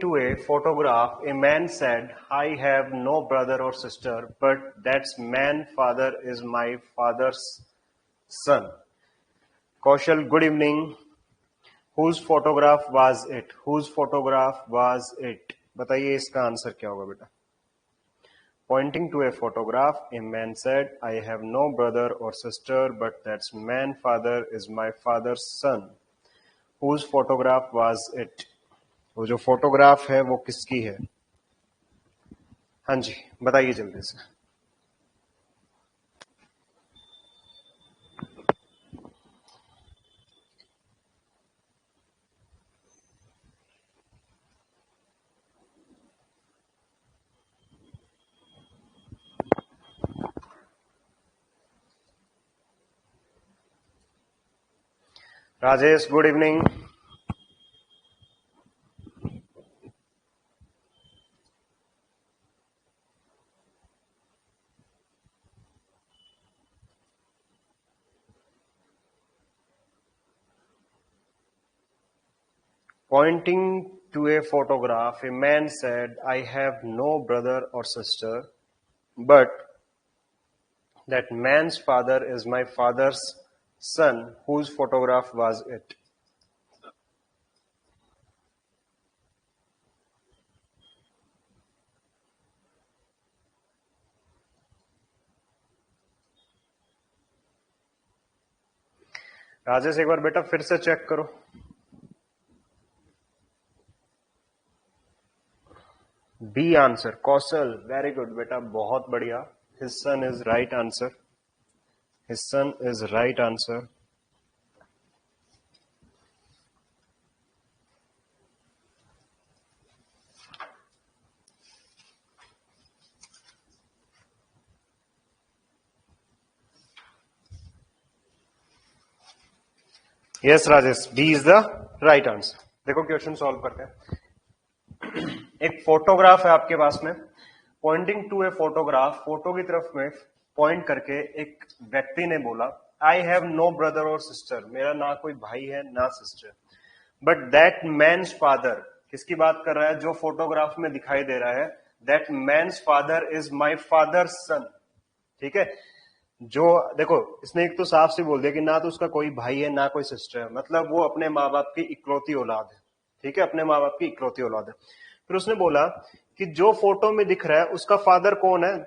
to a photograph, a man said, I have no brother or sister, but that man's father is my father's son. Kaushal, good evening. Whose photograph was it? Whose photograph was it? बताइए इसका answer क्या होगा बेटा? Pointing to a photograph, a man said, I have no brother or sister, but that man's father is my father's son. Whose photograph was it? वो जो photograph है वो किसकी है? हाँ जी, बताइए जल्दी से. Rajesh, good evening. Pointing to a photograph, a man said, I have no brother or sister, but that man's father is my father's son. Whose photograph was it? Rajesh, एक बार बेटा फिर से चेक करो. B answer. Kaushal, very good बेटा, बहुत बढ़िया. His son is right answer. His son is right answer. Yes Rajesh, B is the right answer. देखो क्वेश्चन सॉल्व करते हैं. एक फोटोग्राफ है आपके पास में. Pointing to a photograph, photo की तरफ में पॉइंट करके एक व्यक्ति ने बोला, आई हैव नो ब्रदर और सिस्टर, मेरा ना कोई भाई है ना sister, but that man's father, किसकी बात कर रहा है? जो फोटोग्राफ में दिखाई दे रहा है, that man's father is my father son. ठीक है, जो देखो इसने एक तो साफ से बोल दिया कि ना तो उसका कोई भाई है ना कोई सिस्टर है, मतलब वो अपने माँ बाप की इकलौती औलाद है. ठीक है, अपने माँ बाप की इकलौती औलाद है. फिर उसने बोला कि जो फोटो में दिख रहा है उसका फादर कौन है?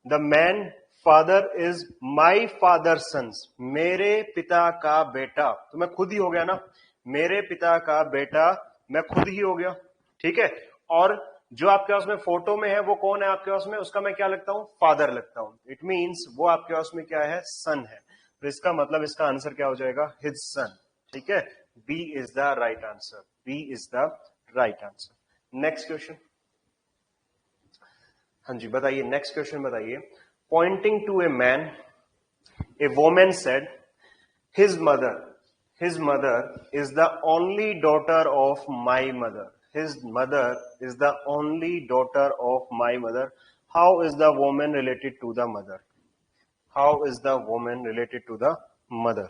The man father is my father sons, मेरे पिता का बेटा. तो मैं खुद ही हो गया ना, मेरे पिता का बेटा मैं खुद ही हो गया. ठीक है, और जो आपके पास में फोटो में है वो कौन है आपके पास में? उसका मैं क्या लगता हूं? फादर लगता हूं. इट मींस वो आपके पास में क्या है? सन है. तो इसका मतलब इसका आंसर क्या हो जाएगा? His son. ठीक है, B is the right answer. B is the right answer. Next question. हाँ जी, बताइए नेक्स्ट क्वेश्चन बताइए. Pointing to a man, a woman said, his mother is the only daughter of my mother. His mother is the only daughter of my mother. How is the woman related to the mother? How is the woman related to the mother?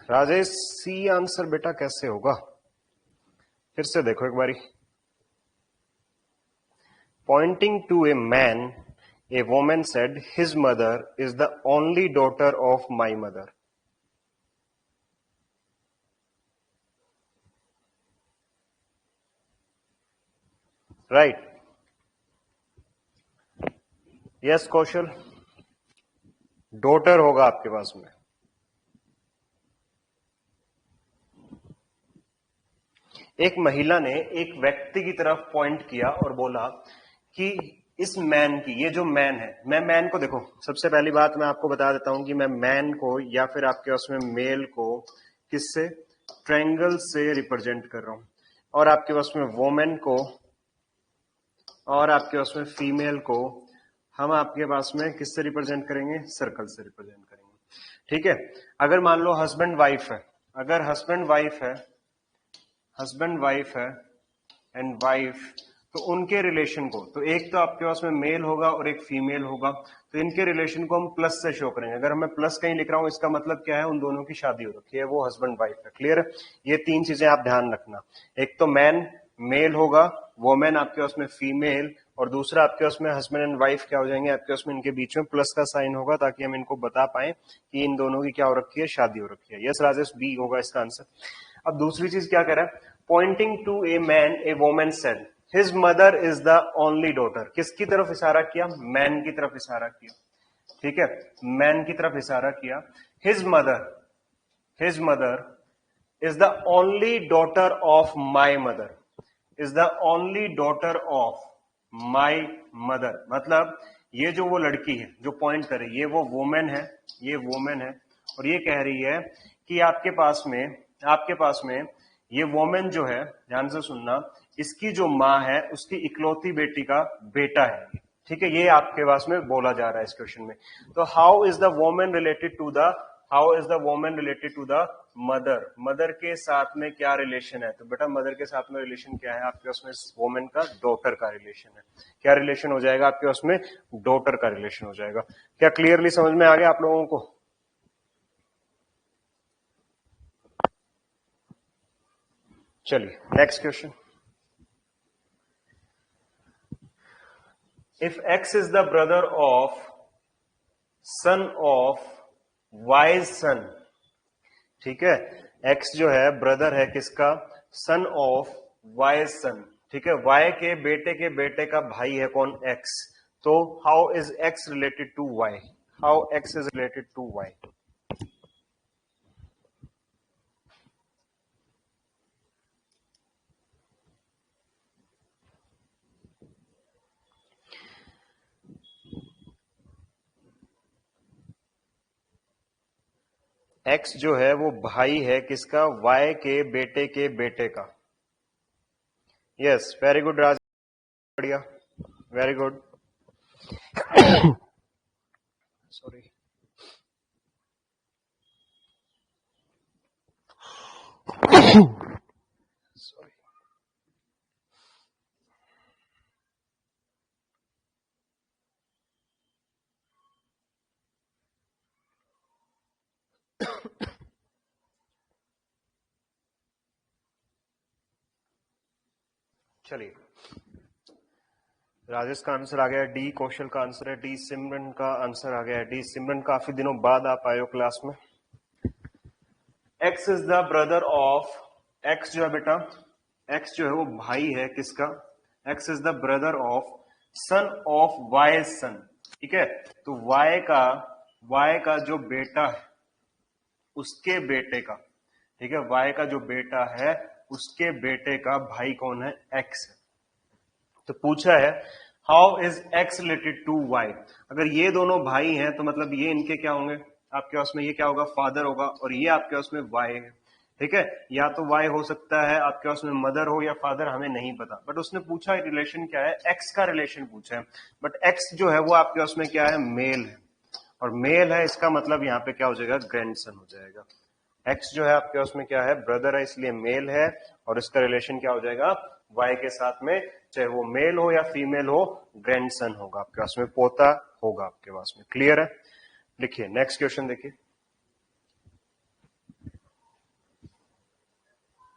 Rajesh, C answer बेटा कैसे होगा? फिर से देखो एक बारी. Pointing to a man, a woman said, his mother is the only daughter of my mother. Right. Yes Kaushal, daughter होगा आपके पास में. एक महिला ने एक व्यक्ति की तरफ पॉइंट किया और बोला कि इस मैन की, ये जो मैन है, मैं मैन को देखो, सबसे पहली बात मैं आपको बता देता हूं कि मैं मैन को या फिर आपके उसमें मेल को किससे? ट्रायंगल से रिप्रेजेंट कर रहा हूं. और आपके पास में वोमेन को और आपके पास में फीमेल को हम आपके पास में किससे रिप्रेजेंट करेंगे? सर्कल से रिप्रेजेंट करेंगे. ठीक है। अगर मान लो हस्बैंड वाइफ है, अगर हस्बैंड वाइफ है एंड वाइफ, तो उनके रिलेशन को, तो एक तो आपके पास में मेल होगा और एक फीमेल होगा, तो इनके रिलेशन को हम प्लस से शो करेंगे। अगर मैं प्लस कहीं लिख रहा हूं, इसका मतलब क्या है, उन दोनों की शादी हो रखी है, वो हस्बैंड वाइफ है। क्लियर है? ये तीन चीजें आप ध्यान रखना। एक तो मैन मेल होगा, वोमेन आपके पास में फीमेल, और दूसरा आपके पास में हस्बैंड एंड वाइफ क्या हो जाएंगे, आपके पास में इनके बीच में प्लस का साइन होगा, ताकि हम इनको बता पाए कि इन दोनों की क्या हो रखी है, शादी हो रखी है। यस राजेश, बी होगा इसका आंसर। अब दूसरी चीज क्या कह रहा है, pointing to a man a woman said his mother is the only daughter. किसकी तरफ इशारा किया? मैन की तरफ इशारा किया। ठीक है, मैन की तरफ इशारा किया। His mother is the only daughter of my mother, is the only daughter of my mother. मतलब ये जो वो लड़की है जो पॉइंट करे, ये वो वोमेन है, ये वोमेन है, और ये कह रही है कि आपके पास में ये वोमेन जो है, ध्यान से सुनना, इसकी जो माँ है उसकी इकलौती बेटी का बेटा है। ठीक है, ये आपके पास में बोला जा रहा है इस क्वेश्चन में। तो how is the woman related to the mother? Mother के साथ में क्या रिलेशन है? तो बेटा मदर के साथ में रिलेशन क्या है आपके पास में, वोमेन का डॉटर का रिलेशन है। क्या रिलेशन हो जाएगा आपके पास में? डॉटर का रिलेशन हो जाएगा। क्या क्लियरली समझ में आ गया आप लोगों को? चलिए next question. If X is the brother of son of Y's son, ठीक है, एक्स जो है ब्रदर है किसका? Son of Y's son. ठीक है, वाई के बेटे का भाई है कौन? एक्स। तो how is X related to Y? How X is related to Y? X जो है वो भाई है किसका? वाई के बेटे का। यस, वेरी गुड राज, बढ़िया, वेरी गुड। सॉरी। सॉरी। चलिए, राजेश का आंसर आ गया डी, कौशल का आंसर है डी, सिमरन का आंसर आ गया डी। सिमरन काफी दिनों बाद आप आए हो क्लास में। X is the brother of, x जो है बेटा, एक्स जो है वो भाई है किसका? X is the brother of son of Y son. ठीक है, तो वाई का जो बेटा है उसके बेटे का, ठीक है, वाई का जो बेटा है उसके बेटे का भाई कौन है? एक्स है। तो पूछा है how is X related to Y. अगर ये दोनों भाई हैं तो मतलब ये इनके क्या होंगे आपके पास में? ये क्या होगा? फादर होगा, और ये आपके पास में वाई है। ठीक है, या तो वाई हो सकता है आपके पास में मदर हो या फादर, हमें नहीं पता, बट उसने पूछा रिलेशन क्या है, एक्स का रिलेशन पूछा है। बट एक्स जो है वो आपके पास में क्या है? मेल है, और मेल है, इसका मतलब यहाँ पे क्या हो जाएगा? ग्रैंडसन हो जाएगा। एक्स जो है आपके उसमें क्या है? ब्रदर है, इसलिए मेल है, और इसका रिलेशन क्या हो जाएगा? वाई के साथ में, चाहे वो मेल हो या फीमेल हो, ग्रैंडसन होगा आपके पास में, पोता होगा आपके पास में। क्लियर है? लिखिए नेक्स्ट क्वेश्चन देखिए।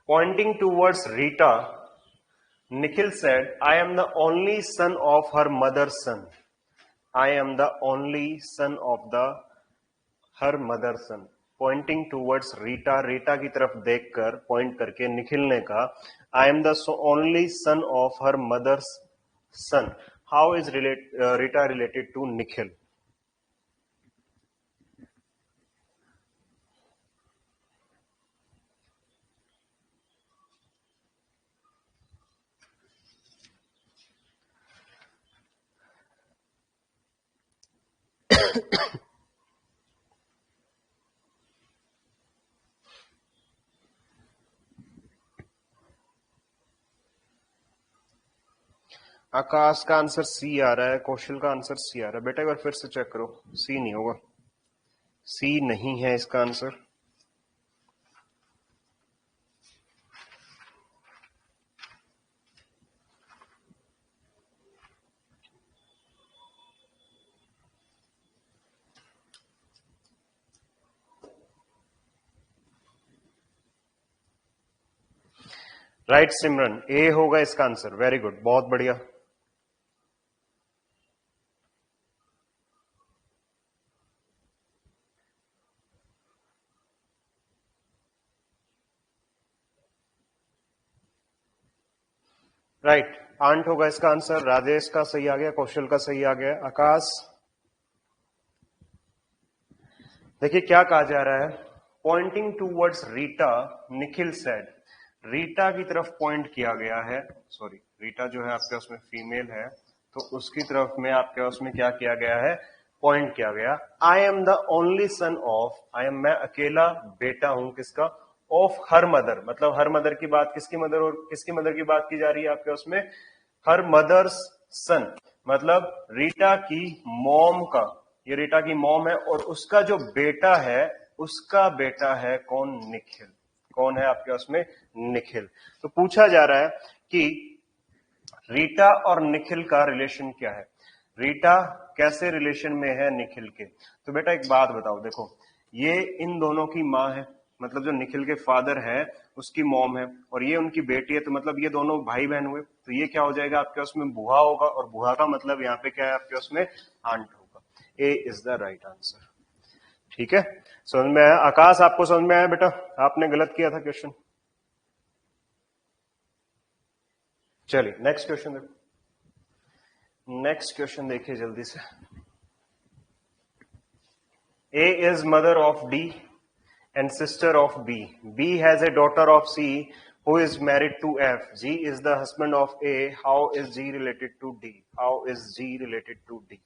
Pointing towards Rita, Nikhil said I am the only son of her mother son. I am the only son of the her mother son. Pointing towards Rita, Rita की तरफ देखकर पॉइंट करके निखिल ने कहा I am the only son of her mother's son. How is Rita related to Nikhil? Aakash का answer सी आ रहा है, कौशल का आंसर सी आ रहा है। बेटा एक बार फिर से चेक करो, सी नहीं होगा, सी नहीं है इसका आंसर। राइट सिमरन, ए होगा इसका आंसर। वेरी गुड, बहुत बढ़िया। राइट, आंट होगा इसका आंसर। राजेश का सही आ गया, कौशल का सही आ गया। आकाश, देखिए क्या कहा जा रहा है, Poynting towards Rita Nikhil said. Rita की तरफ पॉइंट किया गया है, सॉरी रीटा जो है आपके उसमें फीमेल है, तो उसकी तरफ में आपके उसमें क्या किया गया है, पॉइंट किया गया। आई am the only son of, I am, मैं अकेला बेटा हूं किसका, ऑफ हर मदर, मतलब हर मदर की बात किसकी मदर और किसकी मदर की बात की जा रही है आपके उसमें, हर मदर्स सन, मतलब रीटा की मॉम का, ये रीटा की मॉम है और उसका जो बेटा है, उसका बेटा है कौन, निखिल। कौन है आपके उसमें, निखिल। तो पूछा जा रहा है कि रीटा और निखिल का रिलेशन क्या है, रीटा कैसे रिलेशन में है निखिल के। तो बेटा एक बात बताओ, देखो ये इन दोनों की माँ है, मतलब जो निखिल के फादर है उसकी मॉम है, और ये उनकी बेटी है, तो मतलब ये दोनों भाई बहन हुए, तो ये क्या हो जाएगा आपके उसमें, बुआ होगा, और बुआ का मतलब यहाँ पे क्या है आपके उसमें, आंट होगा। ए इज द राइट आंसर। ठीक है, समझ में आया। आकाश, आपको समझ में आया बेटा, आपने गलत किया था क्वेश्चन। चलिए नेक्स्ट क्वेश्चन देखो, नेक्स्ट क्वेश्चन देखिए जल्दी से। A is mother of D and sister of B. B has a daughter of C who is married to F. G is the husband of A. How is G related to D? How is G related to D?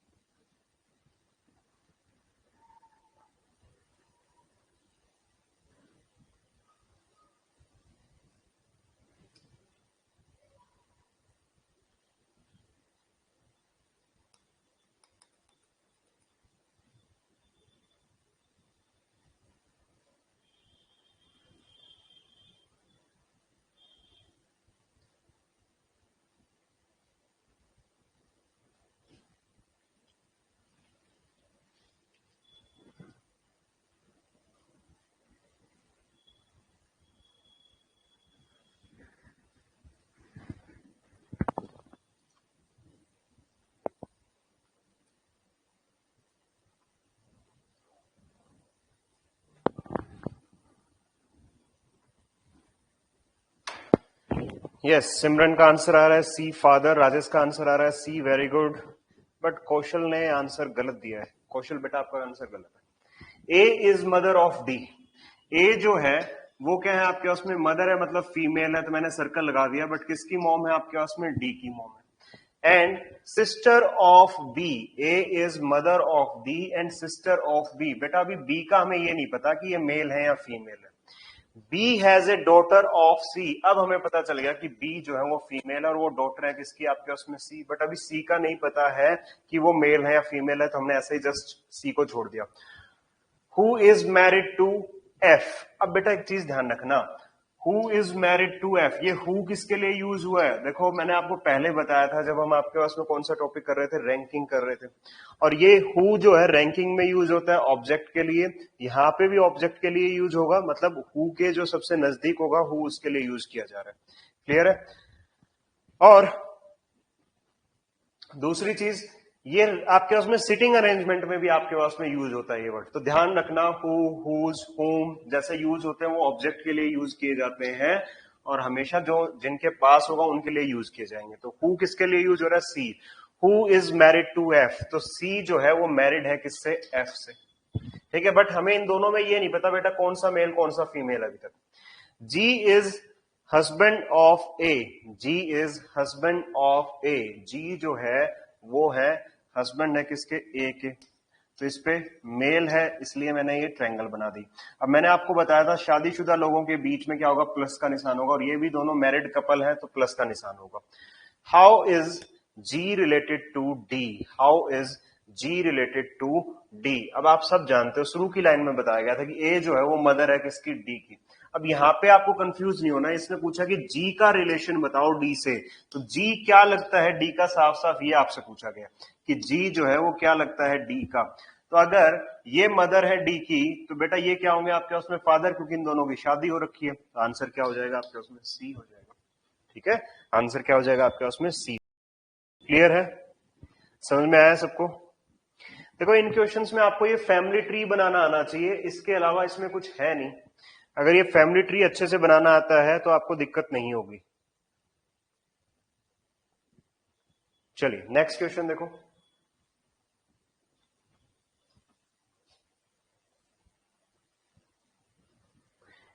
यस, सिमरन का answer आ रहा है सी father, Rajesh का answer आ रहा है सी, very good. But कौशल ने answer गलत दिया है। कौशल बेटा आपका आंसर गलत है। A is mother of D. A जो है वो क्या है आपके उसमें, मदर है मतलब फीमेल है, तो मैंने सर्कल लगा दिया, बट किसकी मॉम है आपके उसमें, डी की मॉम है। And sister of B, A is mother of D and sister of B. बेटा अभी बी का हमें ये नहीं पता कि ये मेल है या फीमेल है। B has a daughter of C, अब हमें पता चल गया कि बी जो है वो फीमेल है और वो डॉटर है किसकी आपके उसमें, सी। बट अभी सी का नहीं पता है कि वो मेल है या फीमेल है, तो हमने ऐसे ही जस्ट सी को छोड़ दिया। Who is married to F. अब बेटा एक चीज ध्यान रखना, who is married to F, ये हु किसके लिए यूज हुआ है। देखो मैंने आपको पहले बताया था जब हम आपके पास में कौन सा टॉपिक कर रहे थे, रैंकिंग कर रहे थे, और ये हु जो है रैंकिंग में यूज होता है ऑब्जेक्ट के लिए, यहां पे भी ऑब्जेक्ट के लिए यूज होगा, मतलब हु के जो सबसे नजदीक होगा हु उसके लिए यूज किया जा रहा है। क्लियर है। और दूसरी चीज, ये आपके पास में सिटिंग अरेंजमेंट में भी आपके पास में यूज होता है ये वर्ड, तो ध्यान रखना, हु, हुज, हुम जैसे यूज होते हैं वो ऑब्जेक्ट के लिए यूज किए जाते हैं, और हमेशा जो जिनके पास होगा उनके लिए यूज किए जाएंगे। तो हु किसके लिए यूज हो रहा है, C. Who is married to F, तो सी जो है वो मैरिड है किससे, एफ से। ठीक है, बट हमें इन दोनों में ये नहीं पता बेटा कौन सा मेल कौन सा फीमेल अभी तक। G is husband of A, G is husband of A, G जो है वो है हस्बैंड है किसके, ए के, तो इस पे मेल है इसलिए मैंने ये ट्रायंगल बना दी। अब मैंने आपको बताया था शादीशुदा लोगों के बीच में क्या होगा, प्लस का निशान होगा, और ये भी दोनों मैरिड कपल है तो प्लस का निशान होगा। How is G related to D, how is G related to D. अब आप सब जानते हो शुरू की लाइन में बताया गया था कि ए जो है वो मदर है किसकी, डी की। अब यहां पे आपको कंफ्यूज नहीं होना, इसने पूछा कि जी का रिलेशन बताओ डी से, तो जी क्या लगता है डी का, साफ साफ ये आपसे पूछा गया कि जी जो है वो क्या लगता है डी का। तो अगर ये मदर है डी की तो बेटा ये क्या होंगे आपके उसमें फादर, क्योंकि इन दोनों की शादी हो रखी है। तो आंसर क्या हो जाएगा आपके उसमें, सी हो जाएगा। ठीक है, आंसर क्या हो जाएगा आपके उसमें, सी। क्लियर है, समझ में आया सबको? देखो इन क्वेश्चंस में आपको ये फैमिली ट्री बनाना आना चाहिए, इसके अलावा इसमें कुछ है नहीं। अगर ये फैमिली ट्री अच्छे से बनाना आता है तो आपको दिक्कत नहीं होगी। चलिए नेक्स्ट क्वेश्चन देखो।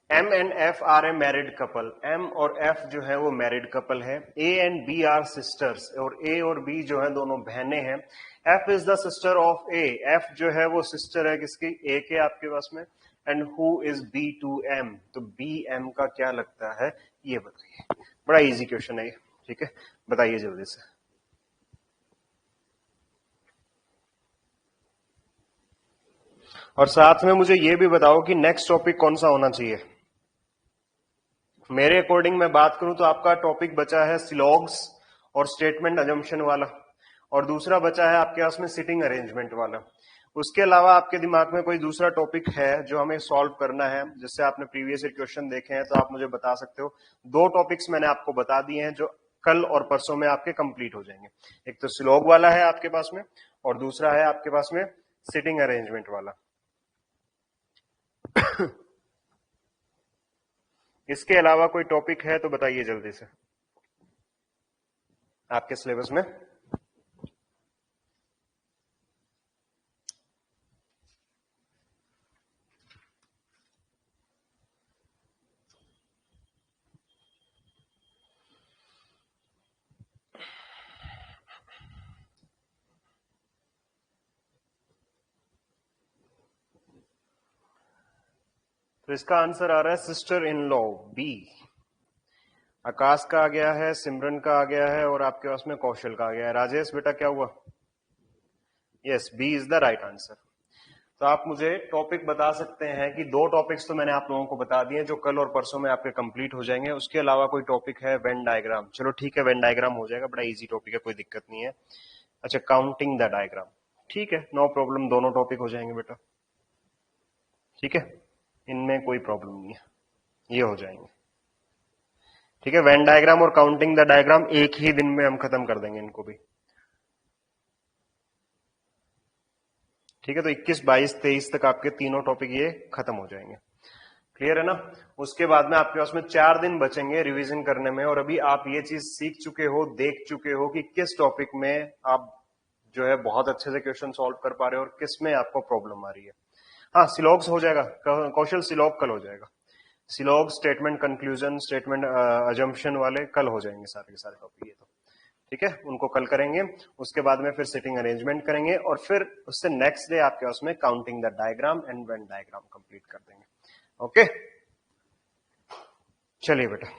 M and F are a married couple. M और एफ जो है वो मैरिड कपल है। A and B are sisters, और ए और बी जो है दोनों बहनें हैं। F is the sister of A. F जो है वो सिस्टर है किसकी, ए के आपके पास में। And who is B to M, तो बी एम का क्या लगता है ये बताइए। बड़ा इजी क्वेश्चन है ये, ठीक है, बताइए जल्दी से। और साथ में मुझे ये भी बताओ कि नेक्स्ट टॉपिक कौन सा होना चाहिए। मेरे अकॉर्डिंग मैं बात करूं तो आपका टॉपिक बचा है सिलॉग्स और स्टेटमेंट अजम्पशन वाला, और दूसरा बचा है आपके पास में सिटिंग अरेंजमेंट वाला। उसके अलावा आपके दिमाग में कोई दूसरा टॉपिक है जो हमें सॉल्व करना है, जिससे आपने प्रीवियस ईयर क्वेश्चन देखे हैं तो आप मुझे बता सकते हो। दो टॉपिक्स मैंने आपको बता दिए हैं जो कल और परसों में आपके कंप्लीट हो जाएंगे। एक तो सिलॉग वाला है आपके पास में, और दूसरा है आपके पास में सिटिंग अरेंजमेंट वाला। इसके अलावा कोई टॉपिक है तो बताइए जल्दी से आपके सिलेबस में। तो इसका आंसर आ रहा है सिस्टर इन लॉ, बी। आकाश का आ गया है, सिमरन का आ गया है, और आपके पास में कौशल का आ गया है। राजेश बेटा क्या हुआ? Yes, B is the right answer. तो आप मुझे टॉपिक बता सकते हैं कि दो टॉपिक्स तो मैंने आप लोगों को बता दिए जो कल और परसों में आपके कंप्लीट हो जाएंगे। उसके अलावा कोई टॉपिक है? Venn diagram. चलो ठीक है, वेन डायग्राम हो जाएगा, बड़ा इजी टॉपिक है, कोई दिक्कत नहीं है। अच्छा, काउंटिंग द डायग्राम, ठीक है, नो प्रॉब्लम, दोनों टॉपिक हो जाएंगे बेटा, ठीक है, इनमें कोई प्रॉब्लम नहीं है, ये हो जाएंगे। ठीक है, वेन डायग्राम और काउंटिंग द डायग्राम एक ही दिन में हम खत्म कर देंगे इनको भी। ठीक है, तो 21, 22, 23 तक आपके तीनों टॉपिक ये खत्म हो जाएंगे। क्लियर है ना? उसके बाद में आपके पास में 4 दिन बचेंगे रिवीजन करने में, और अभी आप ये चीज सीख चुके हो, देख चुके हो कि किस टॉपिक में आप जो है बहुत अच्छे से क्वेश्चन सॉल्व कर पा रहे हो और किस में आपको प्रॉब्लम आ रही है। हाँ, सिलॉग्स हो जाएगा कौशल, सिलॉग कल हो जाएगा। सिलॉग, स्टेटमेंट कंक्लूजन, स्टेटमेंट अजम्पशन वाले कल हो जाएंगे सारे के सारे टॉपिक ये तो। ठीक है, उनको कल करेंगे। उसके बाद में फिर सिटिंग अरेंजमेंट करेंगे, और फिर उससे नेक्स्ट डे आपके उसमें counting the diagram and venn diagram complete कर देंगे। ओके, चलिए बेटा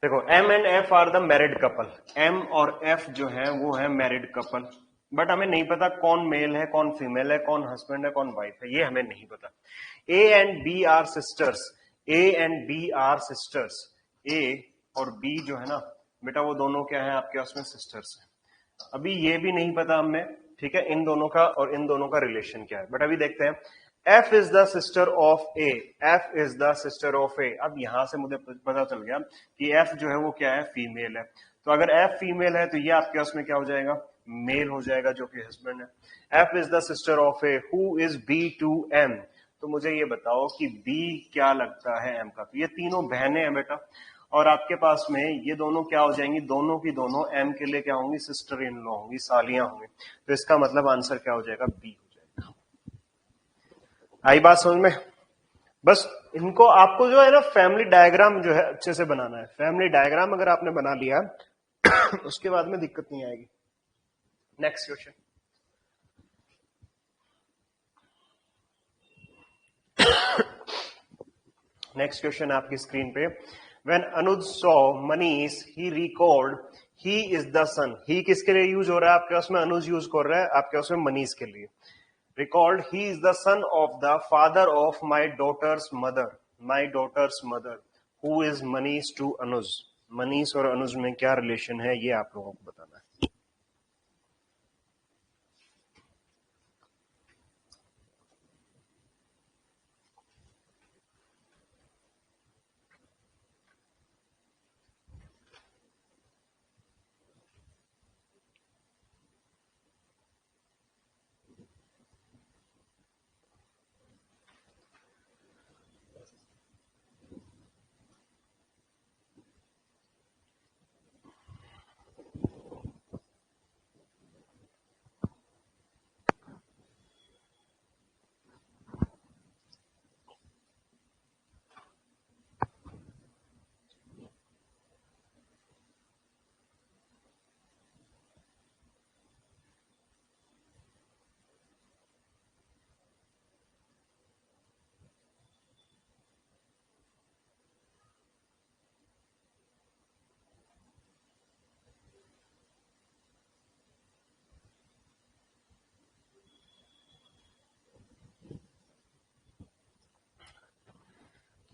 देखो, M and F are the married couple. M और एफ जो है वो है मैरिड कपल, बट हमें नहीं पता कौन मेल है, कौन फीमेल है, कौन हस्बैंड है, कौन वाइफ है, ये हमें नहीं पता। A and B are sisters. A and B are sisters. A और बी जो है ना बेटा, वो दोनों क्या है आपके उसमें, सिस्टर्स है। अभी ये भी नहीं पता हमें, ठीक है, इन दोनों का और इन दोनों का रिलेशन क्या है, बट अभी देखते हैं। F is the sister of A. F is the sister of A. अब यहां से मुझे पता चल गया कि एफ जो है वो क्या है, फीमेल है। तो अगर एफ फीमेल है तो ये आपके उसमें क्या हो जाएगा, मेल हो जाएगा, जो कि हस्बैंड है। F is the sister of A who is B to M. तो मुझे ये बताओ कि बी क्या लगता है एम का। तो ये तीनों बहनें हैं बेटा, और आपके पास में ये दोनों क्या हो जाएंगी, दोनों की दोनों एम के लिए क्या होंगी, सिस्टर इन लॉ होंगी, सालियां होंगी। तो इसका मतलब आंसर क्या हो जाएगा, बी हो जाएगा। आई बात समझ में? बस इनको आपको जो है ना फैमिली डायग्राम जो है अच्छे से बनाना है। फैमिली डायग्राम अगर आपने बना लिया उसके बाद में दिक्कत नहीं आएगी। Next question. नेक्स्ट क्वेश्चन आपकी स्क्रीन पे। When Anuj saw Manish, he recalled he is the son, he किसके लिए यूज हो रहा है आपके पास में, अनुज यूज कर रहा है आपके पास में मनीष के लिए। Record he is the son of the father of my daughter's mother, my daughter's mother who is Manish to Anuj. Manish और अनुज में क्या रिलेशन है ये आप लोगों को बताना है।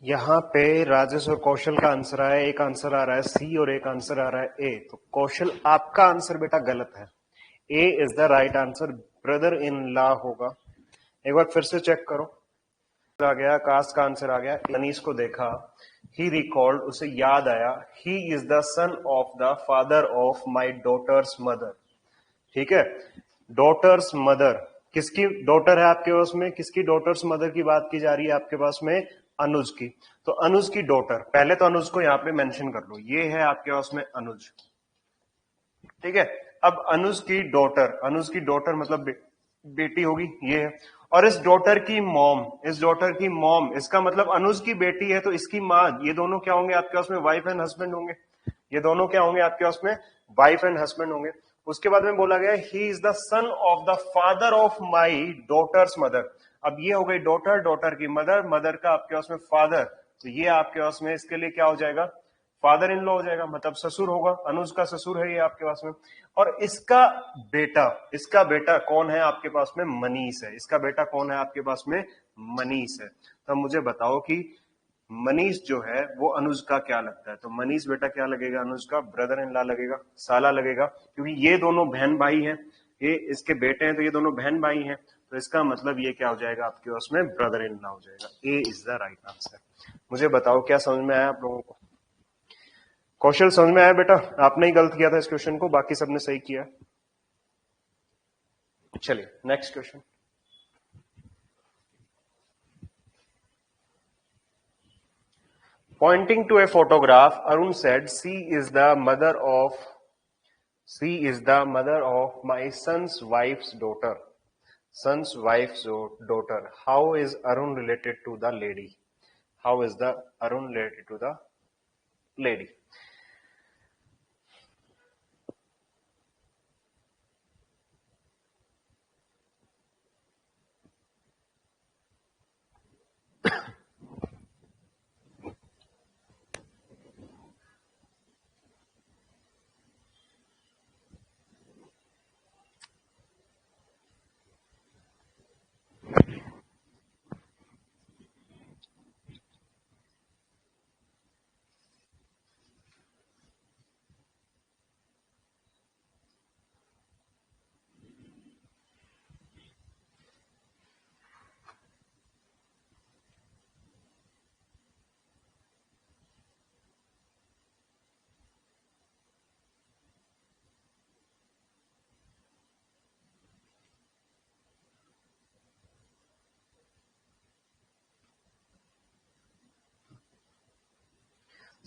यहां पे राजेश और कौशल का आंसर आया, एक आंसर आ रहा है सी और एक आंसर आ रहा है ए। तो कौशल आपका आंसर बेटा गलत है, A is the right answer, brother in law होगा। एक बार फिर से चेक करो, आ गया आकाश का आंसर आ गया। मनीष को देखा, ही रिकॉल्ड, उसे याद आया, he is the son of the father of my daughter's mother. ठीक है, डॉटर्स मदर, किसकी डॉटर है आपके पास में, किसकी डॉटर्स मदर की बात की जा रही है आपके पास में, अनुज की। तो अनुज की डॉटर, पहले तो अनुज को यहां पे मेंशन कर लो, ये है आपके पास में अनुज। ठीक है, अब अनुज की डॉटर, अनुज की डॉटर मतलब बेटी होगी, ये है। और इस डॉटर की मॉम, इस डॉटर की मॉम, इसका मतलब अनुज की बेटी है तो इसकी माँ, ये दोनों क्या होंगे आपके पास में, वाइफ एंड हस्बैंड होंगे। ये दोनों क्या होंगे आपके पास में, वाइफ एंड हस्बैंड होंगे। उसके बाद में बोला गया he is the son of the father of my daughter's mother. अब ये हो गई डॉटर, डॉटर की मदर, मदर का आपके पास में फादर, तो ये आपके पास में इसके लिए क्या हो जाएगा, फादर इन लॉ हो जाएगा, मतलब ससुर होगा, अनुज का ससुर है ये आपके पास में। और इसका बेटा, इसका बेटा कौन है आपके पास में, मनीष है। इसका बेटा कौन है आपके पास में, मनीष है। तो मुझे बताओ कि मनीष जो है वो अनुज का क्या लगता है। तो मनीष बेटा क्या लगेगा, अनुज का ब्रदर इन लॉ लगेगा, साला लगेगा, क्योंकि ये दोनों बहन भाई हैं, ये इसके बेटे हैं तो ये दोनों बहन भाई हैं। तो इसका मतलब ये क्या हो जाएगा आपके पास में, ब्रदर इन लॉ हो जाएगा। A is the right answer. मुझे बताओ क्या समझ में आया आप लोगों को। कौशल समझ में आया बेटा, आपने ही गलत किया था इस क्वेश्चन को, बाकी सबने सही किया। चलिए next question. Pointing to a photograph, Arun said, "She is the mother of, she is the mother of my son's wife's daughter." Son's wife's daughter. How is Arun related to the lady? How is the Arun related to the lady?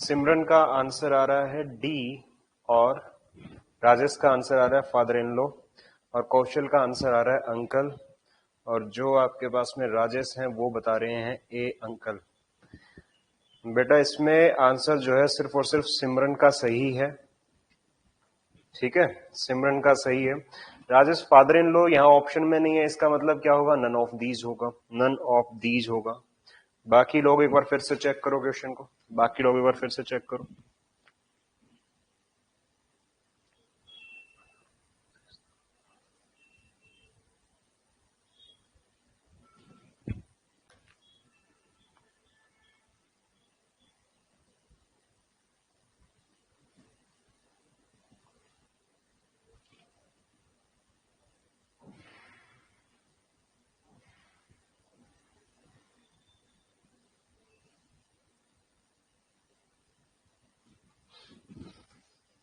सिमरन का answer आ रहा है D, और राजेश का answer आ रहा है father in law, और कौशल का answer आ रहा है अंकल, और जो आपके पास में राजेश हैं वो बता रहे हैं ए अंकल। बेटा इसमें आंसर जो है सिर्फ और सिर्फ सिमरन का सही है। ठीक है, सिमरन का सही है। राजेश फादर इन लॉ यहाँ ऑप्शन में नहीं है, इसका मतलब क्या होगा, नन ऑफ दीज होगा, नन ऑफ दीज होगा। बाकी लोग एक बार फिर से चेक करो क्वेश्चन को, बाकी लोग एक बार फिर से चेक करो।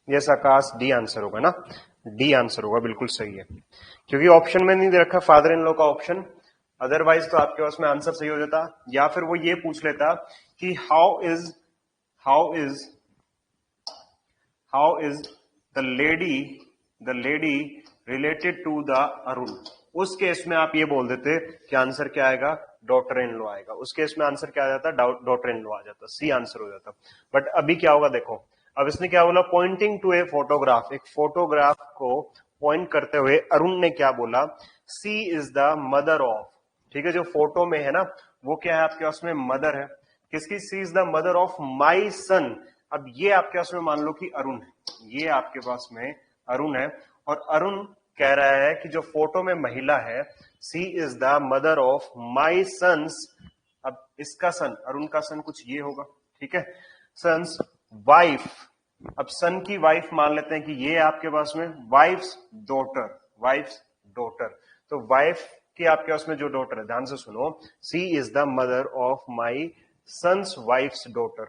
यस आकाश, डी आंसर होगा ना, डी आंसर होगा, बिल्कुल सही है, क्योंकि ऑप्शन में नहीं दे रखा फादर इन लॉ का ऑप्शन, अदरवाइज तो आपके पास में आंसर सही हो जाता, या फिर वो ये पूछ लेता कि how is the lady related to the Arun. उस केस में आप ये बोल देते कि आंसर क्या आएगा, डॉटर इन लॉ आएगा, उस केस में आंसर क्या आ जाता, डॉटर इन लॉ आ जाता, सी आंसर हो जाता। बट अभी क्या होगा देखो, अब इसने क्या बोला, पॉइंटिंग टू ए फोटोग्राफ, एक फोटोग्राफ को पॉइंट करते हुए अरुण ने क्या बोला, सी इज द मदर ऑफ, ठीक है, जो फोटो में है ना वो क्या है आपके पास में मदर है, किसकी, C is the mother of my son. अब ये आपके पास में मान लो कि अरुण है, ये आपके पास में अरुण है, और अरुण कह रहा है कि जो फोटो में महिला है, C is the mother of my sons. अब इसका सन, अरुण का सन कुछ ये होगा, ठीक है, सन्स वाइफ, अब सन की वाइफ मान लेते हैं कि ये आपके पास में वाइफ्स डॉटर, तो वाइफ की आपके पास में जो डॉटर है, ध्यान से सुनो, C is the mother of my son's wife's daughter,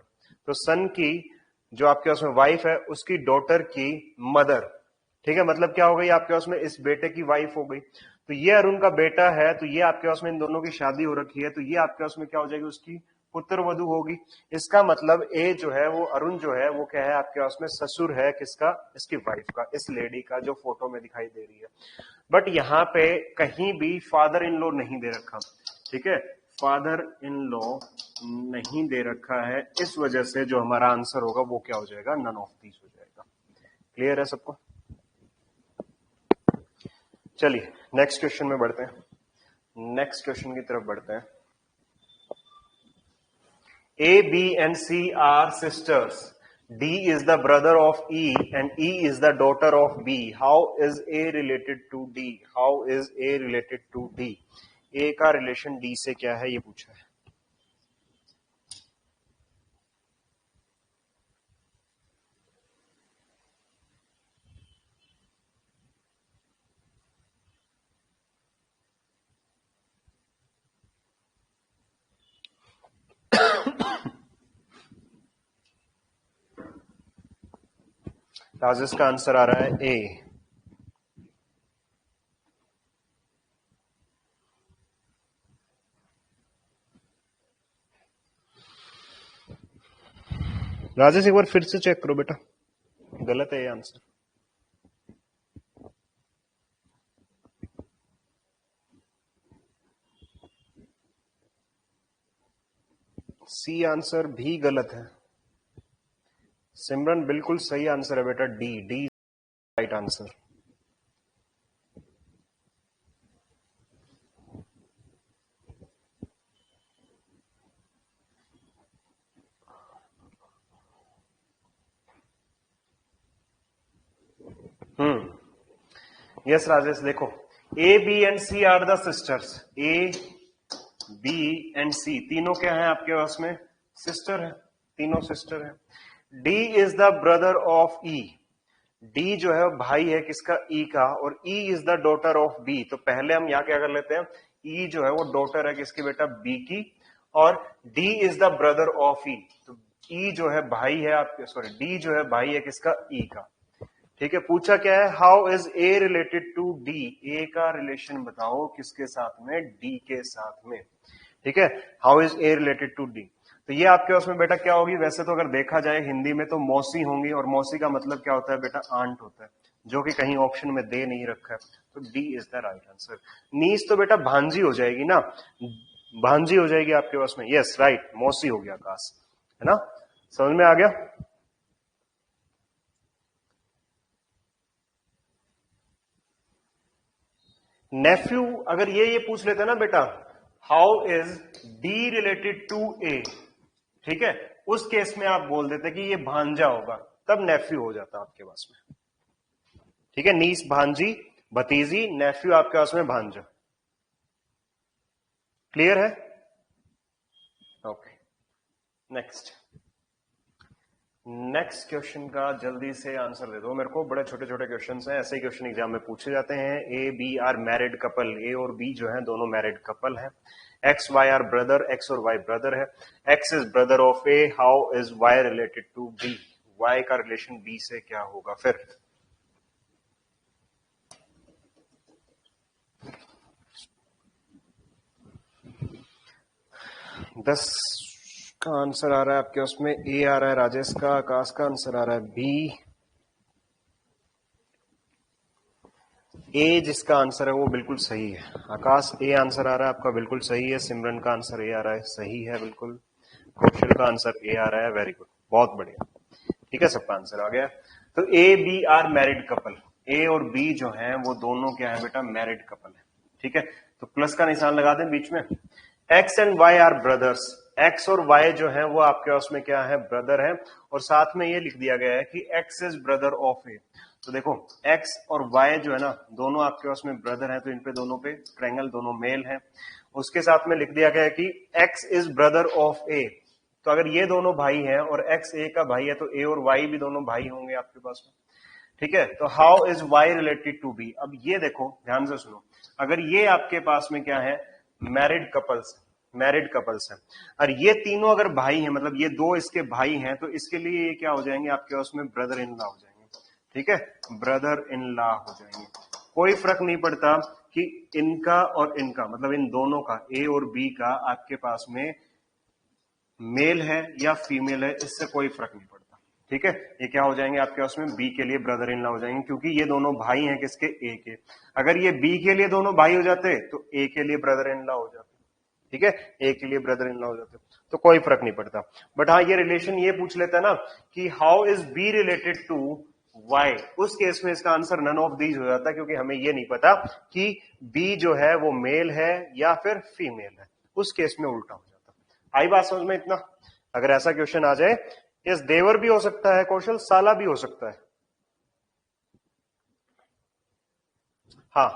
तो सन की जो आपके पास में वाइफ है उसकी डॉटर की मदर, ठीक है, मतलब क्या हो गई आपके पास में, इस बेटे की वाइफ हो गई, तो ये अरुण का बेटा है, तो ये आपके पास में इन दोनों की शादी हो रखी है, तो ये आपके पास में क्या हो जाएगी, उसकी पुत्र वधु होगी। इसका मतलब ए जो है वो अरुण जो है वो क्या है आपके पास में ससुर है, किसका, इसकी वाइफ का, इस लेडी का जो फोटो में दिखाई दे रही है। बट यहाँ पे कहीं भी फादर इन लॉ नहीं दे रखा, ठीक है, फादर इन लॉ नहीं दे रखा है, इस वजह से जो हमारा आंसर होगा वो क्या हो जाएगा, नन ऑफ दीस हो जाएगा। क्लियर है सबको? चलिए नेक्स्ट क्वेश्चन में बढ़ते हैं, नेक्स्ट क्वेश्चन की तरफ बढ़ते हैं। A, B and C are sisters. D is the brother of E and E is the daughter of B. How is A related to D? How is A related to D? A का relation D से क्या है ये पूछा है। राजेश का answer आ रहा है ए। राजेश एक बार फिर से चेक करो बेटा, गलत है ये आंसर। सी आंसर भी गलत है। सिमरन बिल्कुल सही आंसर है बेटा, D, D right answer. Yes Rajesh, देखो A, B and C are the sisters, A, B and C तीनों क्या है आपके पास में, सिस्टर है, तीनों सिस्टर है। D is the brother of E, D जो है भाई है किसका, ई का, और E is the daughter of B, तो पहले हम यहां क्या कर लेते हैं, ई जो है वो डॉटर है किसकी बेटा, बी की, और D is the brother of E, तो ई जो है भाई है आपके, सॉरी डी जो है भाई है किसका, ई का, ठीक है। पूछा क्या है, how is A related to D, A का रिलेशन बताओ किसके साथ में, डी के साथ में, ठीक है, how is A related to D. तो ये आपके उसमें बेटा क्या होगी, वैसे तो अगर देखा जाए हिंदी में तो मौसी होंगी, और मौसी का मतलब क्या होता है बेटा, आंट होता है, जो कि कहीं ऑप्शन में दे नहीं रखा है, तो D is the right answer. Niece तो बेटा भांजी हो जाएगी ना, भांजी हो जाएगी आपके पास में, यस राइट, मौसी हो गया आकाश, है ना, समझ में आ गया। नेफ्यू अगर ये पूछ लेते ना बेटा, how is D related to A, ठीक है, उस केस में आप बोल देते कि ये भांजा होगा, तब नेफ्यू हो जाता आपके पास में, ठीक है, नीस भांजी, भतीजी, नेफ्यू आपके पास में भांजा। क्लियर है? ओके, नेक्स्ट क्वेश्चन का जल्दी से आंसर दे दो मेरे को, बड़े छोटे छोटे क्वेश्चन हैं, ऐसे ही क्वेश्चन एग्जाम में पूछे जाते हैं। A B are married couple, A और बी जो है दोनों मैरिड कपल हैं। X Y are brother, X और वाई ब्रदर है। X is brother of A, how is Y related to B, y का रिलेशन b से क्या होगा फिर? दस का आंसर आ रहा है आपके उसमें ए आ रहा है राजेश का, आकाश का आंसर आ रहा है बी, ए जिसका आंसर है वो बिल्कुल सही है। आकाश ए आंसर आ रहा है आपका, बिल्कुल सही है। सिमरन का आंसर ए आ रहा है, सही है बिल्कुल। कौशल का आंसर ए आ रहा है, वेरी गुड, बहुत बढ़िया। ठीक है, सबका आंसर आ गया। तो A B are married couple, A और बी जो है वो दोनों क्या है बेटा, मैरिड कपल है। ठीक है, तो प्लस का निशान लगा दें बीच में। X and Y are brothers, X और वाई जो है वो आपके उसमें क्या है, ब्रदर है। और साथ में ये लिख दिया गया है कि एक्स इज ब्रदर ऑफ ए। तो देखो x और y जो है ना, दोनों आपके पास में ब्रदर हैं, तो इन पे दोनों पे ट्रायंगल, दोनों मेल हैं। उसके साथ में लिख दिया गया है कि x is brother of a। तो अगर ये दोनों भाई हैं और x a का भाई है, तो a और y भी दोनों भाई होंगे आपके पास में। ठीक है, तो how is y related to b? अब ये देखो ध्यान से सुनो, अगर ये आपके पास में क्या है, मैरिड कपल्स, मैरिड कपल्स हैं, और ये तीनों अगर भाई हैं, मतलब ये दो इसके भाई हैं, तो इसके लिए ये क्या हो जाएंगे आपके उसमें, ब्रदर इन लॉ हो जाएंगे। ठीक है, ब्रदर इन लॉ हो जाएंगे। कोई फर्क नहीं पड़ता कि इनका और इनका, मतलब इन दोनों का, ए और बी का आपके पास में मेल है या फीमेल है, इससे कोई फर्क नहीं पड़ता। ठीक है, ये क्या हो जाएंगे आपके पास में, बी के लिए ब्रदर इन लॉ हो जाएंगे, क्योंकि ये दोनों भाई हैं किसके, ए के। अगर ये बी के लिए दोनों भाई हो जाते तो ए के लिए ब्रदर इन लॉ हो जाते। ठीक है, ए के लिए ब्रदर इन लॉ हो जाते, तो कोई फर्क नहीं पड़ता। बट हाँ, ये रिलेशन ये पूछ लेता है ना कि how is B related to Y, उस केस में इसका आंसर नन ऑफ दीज हो जाता है, क्योंकि हमें ये नहीं पता कि बी जो है वो मेल है या फिर फीमेल है। उस केस में उल्टा हो जाता। आई बात समझ में इतना? अगर ऐसा क्वेश्चन आ जाए, यस देवर भी हो सकता है कौशल, साला भी हो सकता है। हाँ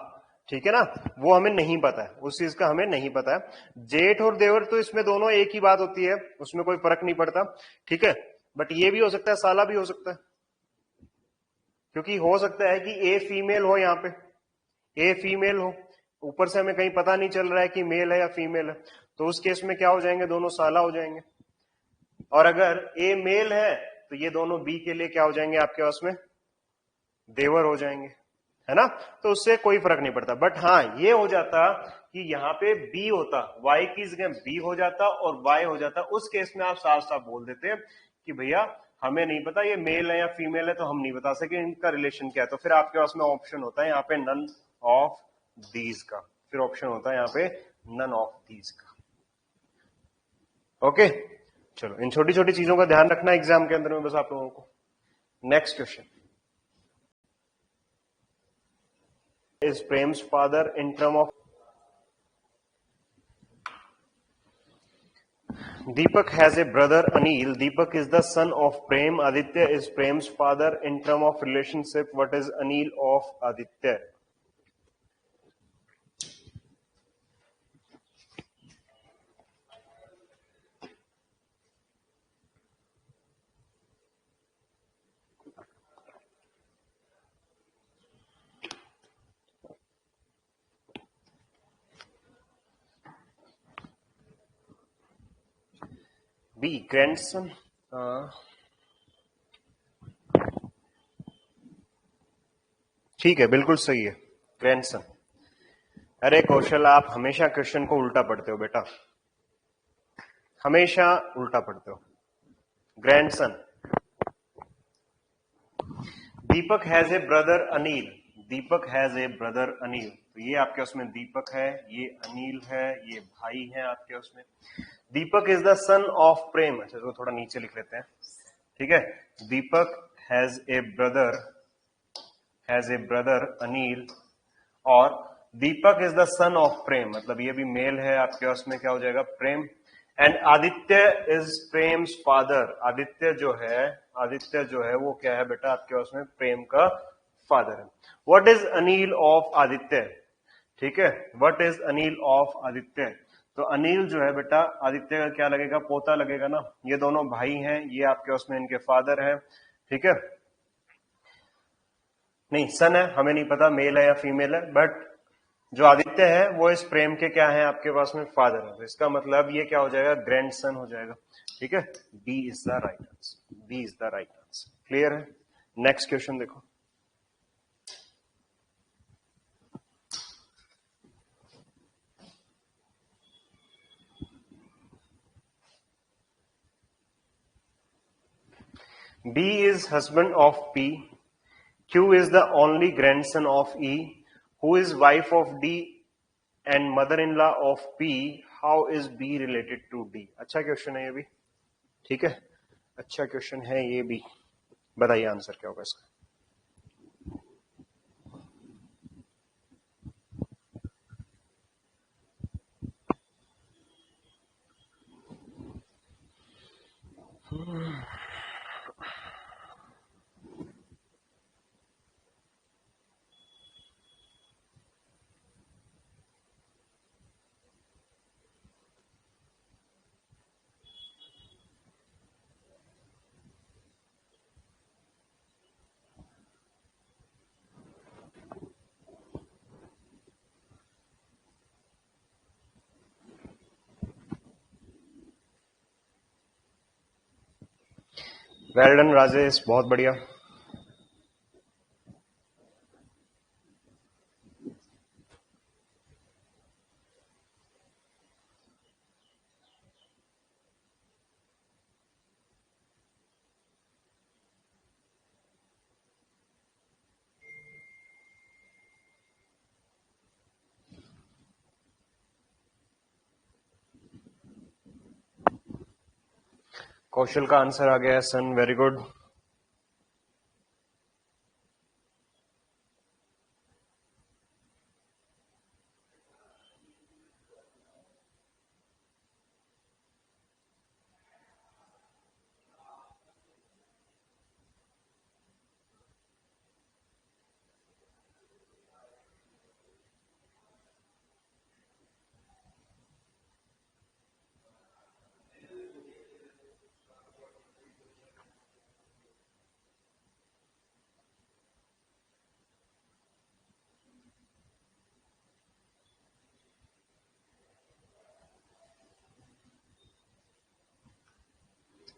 ठीक है ना, वो हमें नहीं पता है, उस चीज का हमें नहीं पता है। जेठ और देवर तो इसमें दोनों एक ही बात होती है, उसमें कोई फर्क नहीं पड़ता। ठीक है, बट ये भी हो सकता है, साला भी हो सकता है, क्योंकि हो सकता है कि ए फीमेल हो, यहाँ पे ए फीमेल हो, ऊपर से हमें कहीं पता नहीं चल रहा है कि मेल है या फीमेल है, तो उस केस में क्या हो जाएंगे, दोनों साला हो जाएंगे। और अगर ए मेल है तो ये दोनों बी के लिए क्या हो जाएंगे आपके पास में, देवर हो जाएंगे, है ना। तो उससे कोई फर्क नहीं पड़ता। बट हाँ, ये हो जाता कि यहाँ पे बी होता, वाई की जगह बी हो जाता और वाई हो जाता, उस केस में आप साफ साफ बोल देते कि भैया हमें नहीं पता ये मेल है या फीमेल है, तो हम नहीं बता सके इनका रिलेशन क्या है। तो फिर आपके पास में ऑप्शन होता है यहाँ पे नन ऑफ दीज का, फिर ऑप्शन होता है यहाँ पे नन ऑफ दीज का। ओके, चलो इन छोटी छोटी चीजों का ध्यान रखना एग्जाम के अंदर में बस आप लोगों को। Next question, is Prem's father in term of Deepak has a brother Anil. Deepak is the son of Prem. Aditya is Prem's father in term of relationship. What is Anil of Aditya? B, grandson. ठीक है, बिल्कुल सही है, grandson. अरे कौशल, आप हमेशा question को उल्टा पढ़ते हो बेटा, हमेशा उल्टा पढ़ते हो। Grandson, Deepak has a brother Anil, Deepak has a brother Anil, तो ये आपके उसमें दीपक है, ये अनिल है, ये भाई है आपके उसमें। दीपक इज द सन ऑफ प्रेम, अच्छा तो थोड़ा नीचे लिख लेते हैं। ठीक है, दीपक हैज ए ब्रदर अनिल, और दीपक इज द सन ऑफ प्रेम, मतलब ये भी मेल है आपके उसमें, क्या हो जाएगा, Prem. And Aditya is Prem's father, Aditya जो है वो क्या है बेटा आपके उसमें, प्रेम का फादर है। What is Anil of Aditya? ठीक है, what is Anil of Aditya? तो अनिल जो है बेटा आदित्य का क्या लगेगा, पोता लगेगा ना। ये दोनों भाई हैं, ये आपके उसमें इनके फादर है। ठीक है, नहीं सन है, हमें नहीं पता मेल है या फीमेल है, बट जो आदित्य है वो इस प्रेम के क्या है आपके पास में, फादर है। तो इसका मतलब ये क्या हो जाएगा, ग्रैंड सन हो जाएगा। ठीक है, B is the right answer, B is the right answer. Clear है? नेक्स्ट क्वेश्चन देखो। B is husband of P. Q is the only grandson of E, who is wife of D and mother-in-law of P. How is B related to D? अच्छा question है ये भी, ठीक है, अच्छा question है ये भी। बताइए आंसर क्या होगा इसका। वेल डन राजेश, बहुत बढ़िया। कौशल का आंसर आ गया है सन, वेरी गुड।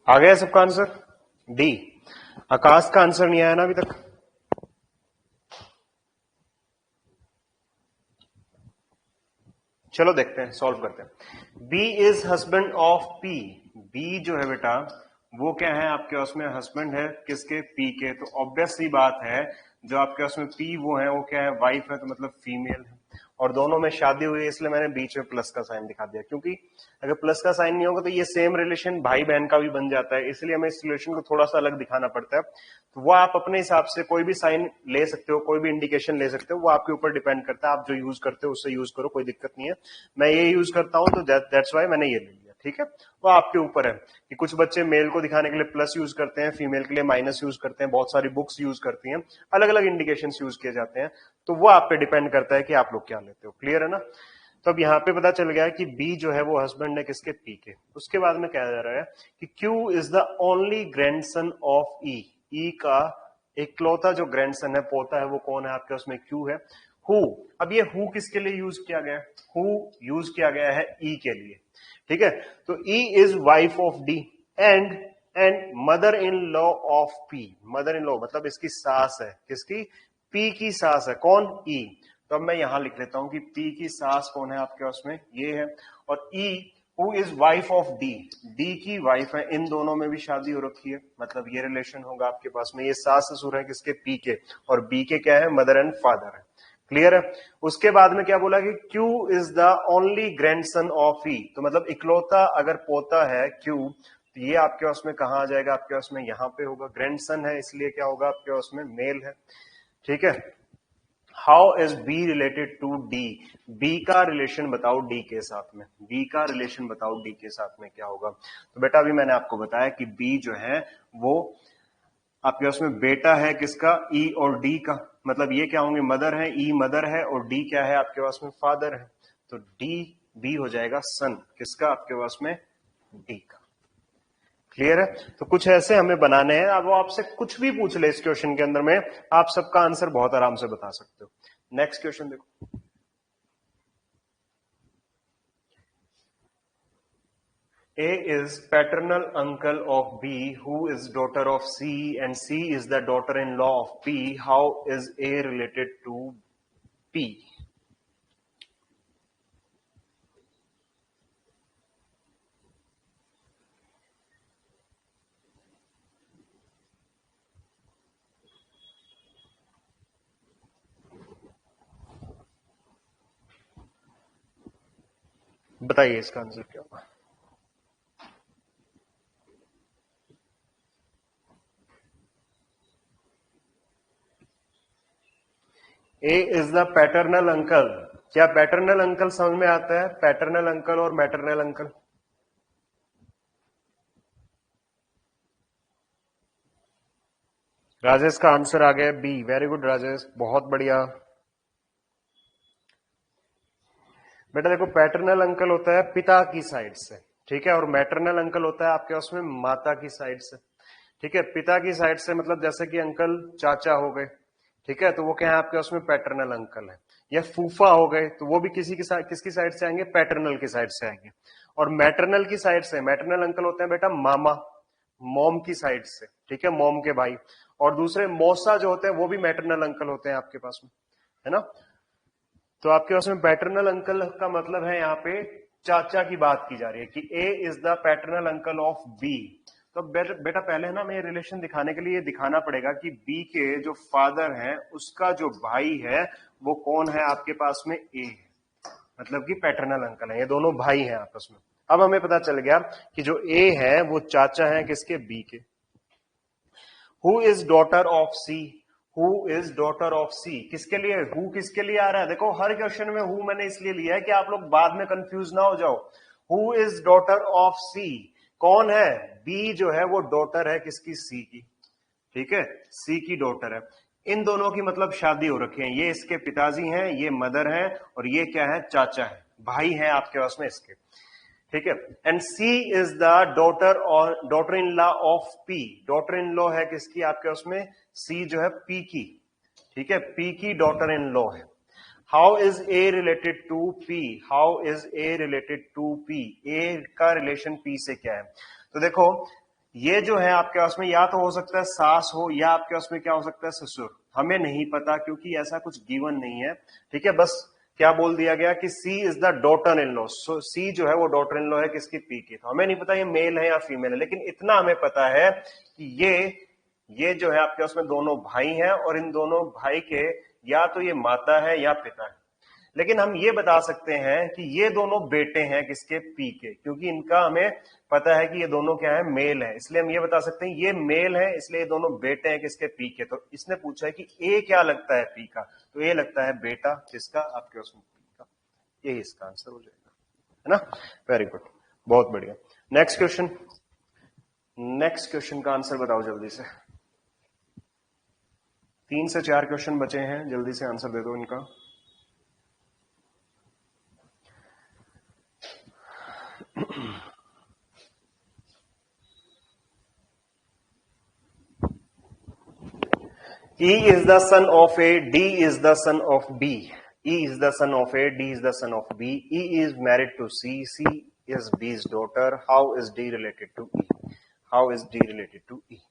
आ गया सबका आंसर? डी। आकाश का आंसर नहीं आया ना अभी तक। चलो देखते हैं, सॉल्व करते हैं। B is husband of P. B जो है बेटा वो क्या है आपके उसमें, हस्बैंड है किसके, पी के। तो ऑब्वियस सी बात है जो आपके उसमें पी वो है वो क्या है, वाइफ है, तो मतलब फीमेल है। और दोनों में शादी हुई है, इसलिए मैंने बीच में प्लस का साइन दिखा दिया, क्योंकि अगर प्लस का साइन नहीं होगा तो ये सेम रिलेशन भाई बहन का भी बन जाता है, इसलिए हमें इस रिलेशन को थोड़ा सा अलग दिखाना पड़ता है। तो वो आप अपने हिसाब से कोई भी साइन ले सकते हो, कोई भी इंडिकेशन ले सकते हो, वो आपके ऊपर डिपेंड करता है। आप जो यूज करते हो उससे यूज करो, कोई दिक्कत नहीं है। मैं ये यूज करता हूं तो दैट्स वाई मैंने ये ले लिया, ठीक है। वो आपके ऊपर है कि कुछ बच्चे मेल को दिखाने के लिए प्लस यूज करते हैं, फीमेल के लिए माइनस यूज करते हैं, बहुत सारी बुक्स यूज करती हैं, अलग अलग इंडिकेशंस यूज किए जाते हैं। तो वो आप पे डिपेंड करता है कि आप लोग क्या लेते हो, क्लियर है ना। तो अब यहाँ पे पता चल गया कि बी जो है वो हस्बैंड है किसके, पी के। उसके बाद में कहा जा रहा है कि Q is the only grandson of E. E का इकलौता जो ग्रैंडसन है, पोता है, वो कौन है आपके, उसमें क्यू है। हु, अब ये हु किसके लिए यूज किया गया है, हु यूज किया गया है ई के लिए, ठीक है। तो E is wife of D and mother in law of P. Mother in law मतलब इसकी सास है, किसकी, पी की सास है, कौन, ई। तो अब मैं यहां लिख लेता हूं कि पी की सास कौन है आपके उसमें, ये है। और ई who is wife of D, D की वाइफ है। इन दोनों में भी शादी हो रखी है, मतलब ये रिलेशन होगा आपके पास में। ये सास ससुर है किसके, पी के, और बी के क्या है, मदर एंड फादर है, क्लियर है। उसके बाद में क्या बोला कि Q is the only grandson of E. तो मतलब इकलौता अगर पोता है क्यू, तो ये आपके उसमें कहां आ जाएगा, आपके उसमें यहां पे होगा। ग्रैंडसन है इसलिए क्या होगा आपके उसमें, मेल है, ठीक है। How is B related to D. B का रिलेशन बताओ डी के साथ में, बी का रिलेशन बताओ डी के साथ में क्या होगा। तो बेटा अभी मैंने आपको बताया कि बी जो है वो आपके उसमें बेटा है किसका, ई और डी का। मतलब ये क्या होंगे, मदर है, ई मदर है, और डी क्या है आपके पास में, फादर है। तो डी बी हो जाएगा सन किसका, आपके पास में डी का, क्लियर है। तो कुछ ऐसे हमें बनाने हैं। अब वो आपसे कुछ भी पूछ ले इस क्वेश्चन के अंदर में, आप सबका आंसर बहुत आराम से बता सकते हो। नेक्स्ट क्वेश्चन देखो। A is paternal uncle of B, who is daughter of C, and C is the daughter-in-law of P. How is A related to P? बताइए इसका आंसर क्या होगा। ए इज द पैटर्नल अंकल। क्या paternal uncle समझ में आता है? Paternal uncle और मैटरनल अंकल। राजेश का आंसर आ गया बी। वेरी गुड राजेश, बहुत बढ़िया। बेटा देखो, पैटर्नल अंकल होता है पिता की साइड से, ठीक है, और मैटरनल अंकल होता है आपके उसमें माता की साइड से, ठीक है। पिता की साइड से मतलब जैसे कि अंकल चाचा हो गए, ठीक है, तो वो क्या है आपके उसमें पैटर्नल अंकल है। या फूफा हो गए तो वो भी किसकी साइड से आएंगे? पैटर्नल की साइड से आएंगे। और मैटरनल की साइड से मैटरनल अंकल होते हैं बेटा मामा, मॉम की साइड से, ठीक है, मॉम के भाई। और दूसरे मौसा जो होते हैं वो भी मैटरनल अंकल होते हैं आपके पास में, है ना। तो आपके पास में पैटर्नल अंकल का मतलब है यहाँ पे चाचा की बात की जा रही है कि A is the paternal uncle of B. तो बेटा पहले है ना हमें रिलेशन दिखाने के लिए दिखाना पड़ेगा कि बी के जो फादर है उसका जो भाई है वो कौन है आपके पास में? ए है, मतलब कि पैटर्नल अंकल है, ये दोनों भाई हैं आपस में। अब हमें पता चल गया कि जो ए है वो चाचा है किसके? बी के। Who is daughter of C? Who is daughter of C किसके लिए? हु किसके लिए आ रहा है? देखो हर क्वेश्चन में हु मैंने इसलिए लिया है कि आप लोग बाद में कंफ्यूज ना हो जाओ। हु इज डॉटर ऑफ सी? कौन है? बी जो है वो डॉटर है किसकी? सी की, ठीक है, सी की डॉटर है। इन दोनों की मतलब शादी हो रखी है, ये इसके पिताजी हैं, ये मदर है, और ये क्या है? चाचा है, भाई है आपके पास में इसके, ठीक है। And C is the daughter और daughter in law of P. Daughter in law है किसकी आपके उसमें? सी जो है पी की, ठीक है, पी की डॉटर इन लॉ है। How is A related to P? How is A related to P? A का रिलेशन पी से क्या है? तो देखो ये जो है आपके पास में या तो हो सकता है सास हो, या आपके पास में क्या हो सकता है? ससुर। हमें नहीं पता क्योंकि ऐसा कुछ गिवन नहीं है, ठीक है। बस क्या बोल दिया गया कि C is the daughter in law. So C जो है वो डॉटर इन लॉ है किसकी? पी की। तो हमें नहीं पता ये मेल है या फीमेल है, लेकिन इतना हमें पता है कि ये जो है आपके उसमें दोनों भाई हैं, और इन दोनों भाई के या तो ये माता है या पिता है। लेकिन हम ये बता सकते हैं कि ये दोनों बेटे हैं किसके? पी के, क्योंकि इनका हमें पता है कि ये दोनों क्या है? मेल है। इसलिए हम ये बता सकते हैं ये मेल है, इसलिए ये दोनों बेटे हैं किसके? पी के। तो इसने पूछा है कि ए क्या लगता है पी का, तो ए लगता है बेटा किसका? आपके उसमें पी का। यही इसका आंसर हो जाएगा, है ना। वेरी गुड, बहुत बढ़िया। नेक्स्ट क्वेश्चन, नेक्स्ट क्वेश्चन का आंसर बताओ जल्दी से। 3 से 4 क्वेश्चन बचे हैं, जल्दी से आंसर दे दो इनका। E is the son of A, D is the son of B. E is the son of A, D is the son of B. E is married to C, C is B's daughter. How is D related to E? How is D related to E?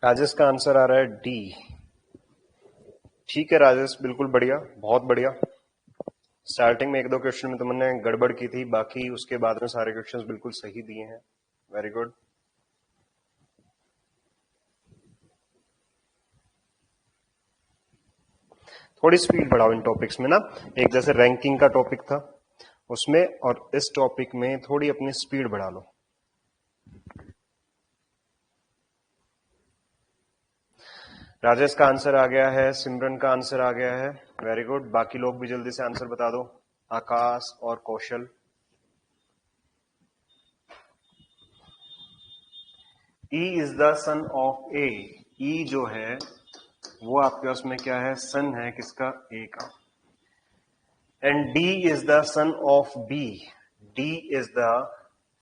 Rajesh का answer आ रहा है D. ठीक है राजेश, बिल्कुल बढ़िया, बहुत बढ़िया। Starting में 1-2 क्वेश्चन में तुमने गड़बड़ की थी, बाकी उसके बाद में सारे क्वेश्चंस बिल्कुल सही दिए हैं। Very good. थोड़ी स्पीड बढ़ाओ इन टॉपिक्स में ना, एक जैसे रैंकिंग का टॉपिक था उसमें, और इस टॉपिक में थोड़ी अपनी स्पीड बढ़ा लो। राजेश का आंसर आ गया है, सिमरन का आंसर आ गया है, वेरी गुड। बाकी लोग भी जल्दी से आंसर बता दो, आकाश और Kaushal. E is the son of A. E जो है वो आपके पास में क्या है? सन है किसका? ए का। And D is the son of B. D is the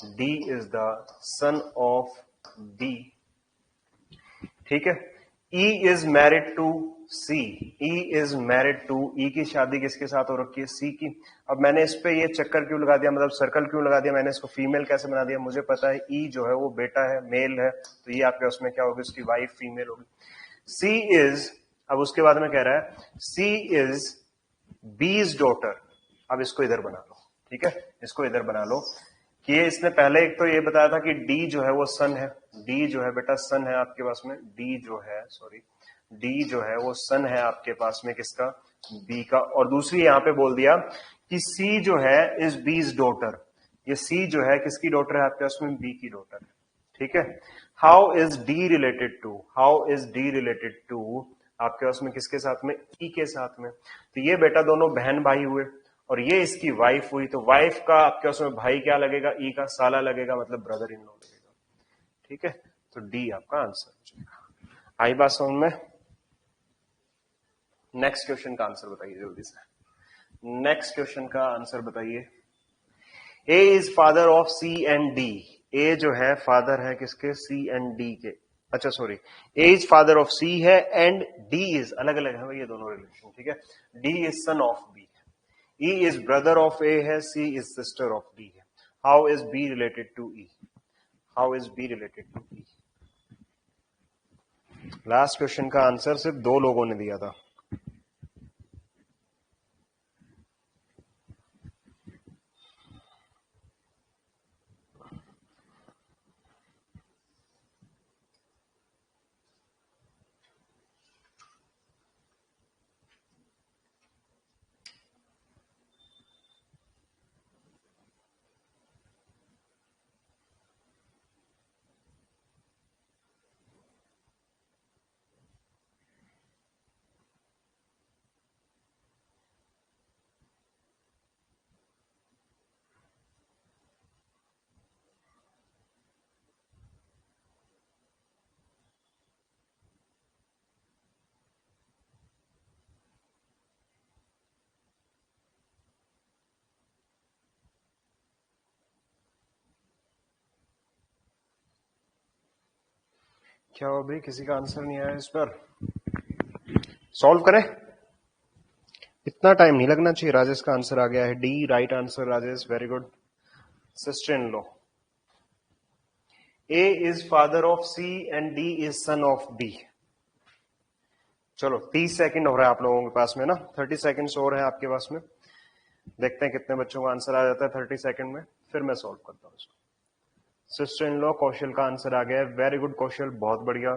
D is the son of B, ठीक है। E is married to C, E is married to, E की शादी किसके साथ हो रखी है, सी की। अब मैंने इस पे ये चक्कर क्यों लगा दिया, मतलब सर्कल क्यों लगा दिया, मैंने इसको फीमेल कैसे बना दिया, मुझे पता है ई जो है वो बेटा है, मेल है, तो ये आपके उसमें क्या होगी, उसकी वाइफ फीमेल होगी। सी इज, अब उसके बाद में कह रहा है सी इज बीज डॉटर, अब इसको इधर बना लो, ठीक है, इसको इधर बना लो कि ये इसने पहले एक तो ये बताया था कि डी जो है वो सन है, डी जो है बेटा सन है आपके पास में, डी जो है सॉरी डी जो है वो सन है आपके पास में किसका, बी का। और दूसरी यहां पे बोल दिया कि सी जो है इज बीज डॉटर, ये सी जो है किसकी डॉटर है आपके पास में, बी की डॉटर है, ठीक है। How is D related to, how is D related to आपके पास में किसके साथ में, ई के साथ में। तो ये बेटा दोनों बहन भाई हुए और ये इसकी वाइफ हुई, तो वाइफ का आपके उसमें भाई क्या लगेगा, ई का साला लगेगा, मतलब ब्रदर इन लॉ लगेगा, ठीक है। तो डी आपका आंसर हो जाएगा। आई बात समझ में। नेक्स्ट क्वेश्चन का आंसर बताइए जल्दी से, नेक्स्ट क्वेश्चन का आंसर बताइए। A is father of C and D, A जो है फादर है किसके, सी एंड डी के, अच्छा sorry, A is father of C है एंड डी इज, अलग अलग है भाई ये दोनों रिलेशन, ठीक है। D is son of B, E is brother of A है, C is sister of D है। How is B related to E? How is B related to E? Last question का आंसर सिर्फ 2 लोगों ने दिया था। क्या हो भाई, किसी का आंसर नहीं आया इस पर, सॉल्व करें, इतना टाइम नहीं लगना चाहिए। राजेश का आंसर आ गया है, D right answer Rajesh, very good. Sister in law, A is father of C and D is son of B. चलो 30 सेकंड हो रहा है आप लोगों के पास में ना, 30 सेकंड्स और है आपके पास में, देखते हैं कितने बच्चों का आंसर आ जाता है 30 सेकंड में, फिर मैं सॉल्व करता हूं इसको। सिस्टर इन लॉ कौशल का आंसर आ गया है, वेरी गुड कौशल, बहुत बढ़िया।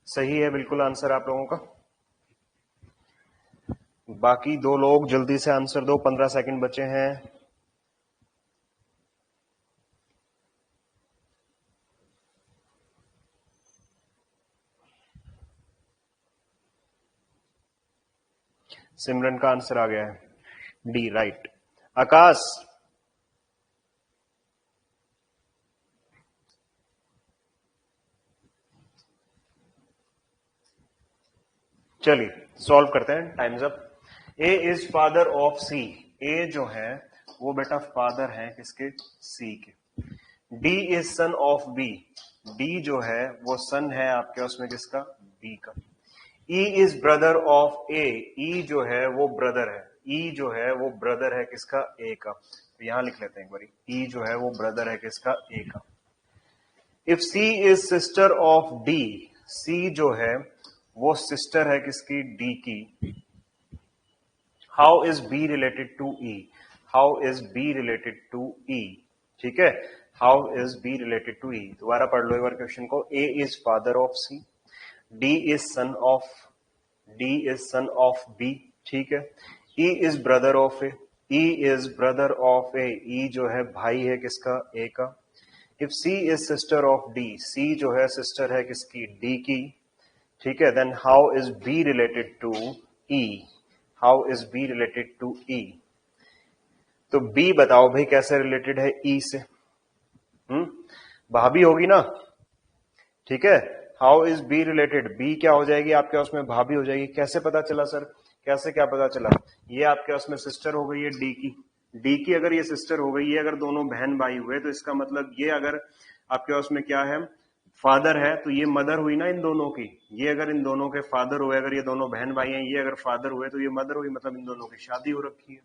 सही है बिल्कुल आंसर आप लोगों का। बाकी 2 लोग जल्दी से आंसर दो, 15 सेकंड बचे हैं। सिमरन का आंसर आ गया है, डी राइट। आकाश, चलिए सॉल्व करते हैं, times up. A is father of C, A जो है वो बेटा फादर है किसके, सी के। D is son of B, D जो है वो सन है आपके उसमें किसका, बी का। ई is brother of A, E जो है वो ब्रदर है, ई जो है वो ब्रदर है किसका, ए का। तो यहां लिख लेते हैं एक बारी, ई जो है वो ब्रदर है किसका, ए का। If C is sister of D, C जो है वो सिस्टर है किसकी, डी की। How is B related to E, how is B related to E, ठीक है। How is B related to E, दोबारा पढ़ लो एक बार क्वेश्चन को। A is father of C, D is son of, D is son of B, ठीक है। E is brother of A, E is brother of A, E जो है भाई है किसका, ए का। If C is sister of D, C जो है सिस्टर है किसकी, डी की, ठीक है। Then how is B related to E, how is B related to E. तो बी बताओ भाई कैसे रिलेटेड है ई से, भाभी होगी ना, ठीक है। How is B related, B क्या हो जाएगी आपके उसमें भाभी हो जाएगी। कैसे पता चला सर, कैसे क्या पता चला, ये आपके उसमें सिस्टर हो गई है डी की, डी की अगर ये सिस्टर हो गई है, अगर दोनों बहन भाई हुए तो इसका मतलब ये अगर आपके उसमें क्या है फादर है तो ये मदर हुई ना इन दोनों की, ये अगर इन दोनों के फादर हुए, अगर ये दोनों बहन भाई हैं, ये अगर फादर हुए तो ये मदर हुई, मतलब इन दोनों की शादी हो रखी है।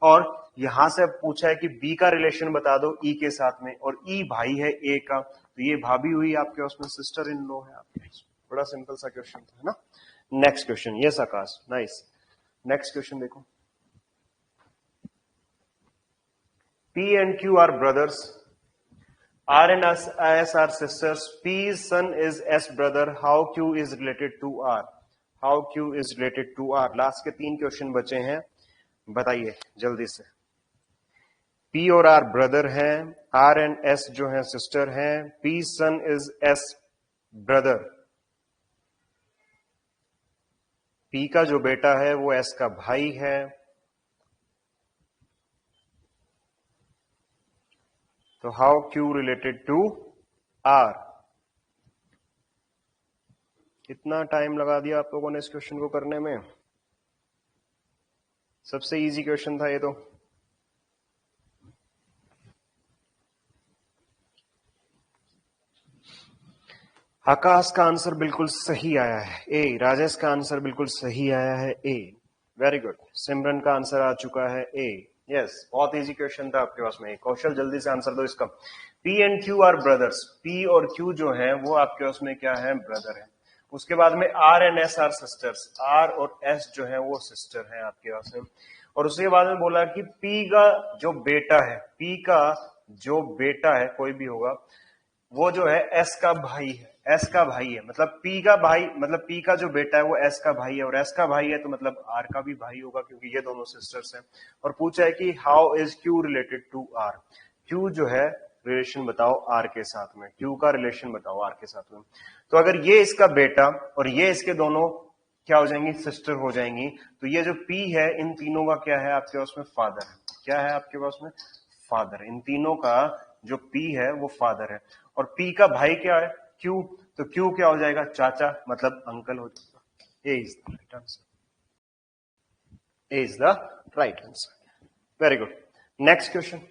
और यहां से पूछा है कि बी का रिलेशन बता दो ई के साथ में, और ई भाई है ए का, तो ये भाभी हुई आपके उसमें सिस्टर इन लॉ है आपके। बड़ा सिंपल सा क्वेश्चन था ना। नेक्स्ट क्वेश्चन, यस आकाश, नाइस। नेक्स्ट क्वेश्चन देखो, P and Q are brothers, R and S are sisters, P's son is S brother, how Q is related to R, how Q is related to R। Last के 3 question बचे हैं, बताइए जल्दी से। P और R brother हैं, R and S जो है सिस्टर हैं, P son is S brother, P का जो बेटा है वो S का भाई है, तो how Q related to R। कितना टाइम लगा दिया आप लोगों ने इस क्वेश्चन को करने में, सबसे इजी क्वेश्चन था ये तो। आकाश का आंसर बिल्कुल सही आया है ए, राजेश का आंसर बिल्कुल सही आया है ए, वेरी गुड। सिमरन का आंसर आ चुका है ए, यस, बहुत इजी क्वेश्चन था आपके पास में। कौशल जल्दी से आंसर दो इसका। P and Q R brothers, P और क्यू जो है वो आपके उसमें क्या है ब्रदर है। उसके बाद में R and S are sisters, R और एस जो है वो सिस्टर है आपके पास में। और उसके बाद में बोला कि पी का जो बेटा है, पी का जो बेटा है कोई भी होगा वो जो है एस का भाई है, एस का भाई है, मतलब पी का भाई, मतलब पी का जो बेटा है वो एस का भाई है, और एस का भाई है तो मतलब आर का भी भाई होगा क्योंकि ये दोनों सिस्टर्स हैं। और पूछा है कि how is Q related to R, Q जो है रिलेशन बताओ आर के साथ में, क्यू का रिलेशन बताओ आर के साथ में। तो अगर ये इसका बेटा और ये इसके दोनों क्या हो जाएंगी, सिस्टर हो जाएंगी, तो ये जो पी है इन तीनों का क्या है आपके पास में फादर है, क्या है आपके पास में फादर, इन तीनों का जो पी है वो फादर है। और पी का भाई क्या है क्यू, तो क्यू क्या हो जाएगा चाचा, मतलब अंकल हो जाएगा। A is the right answer, A is the right answer, very good. Next question,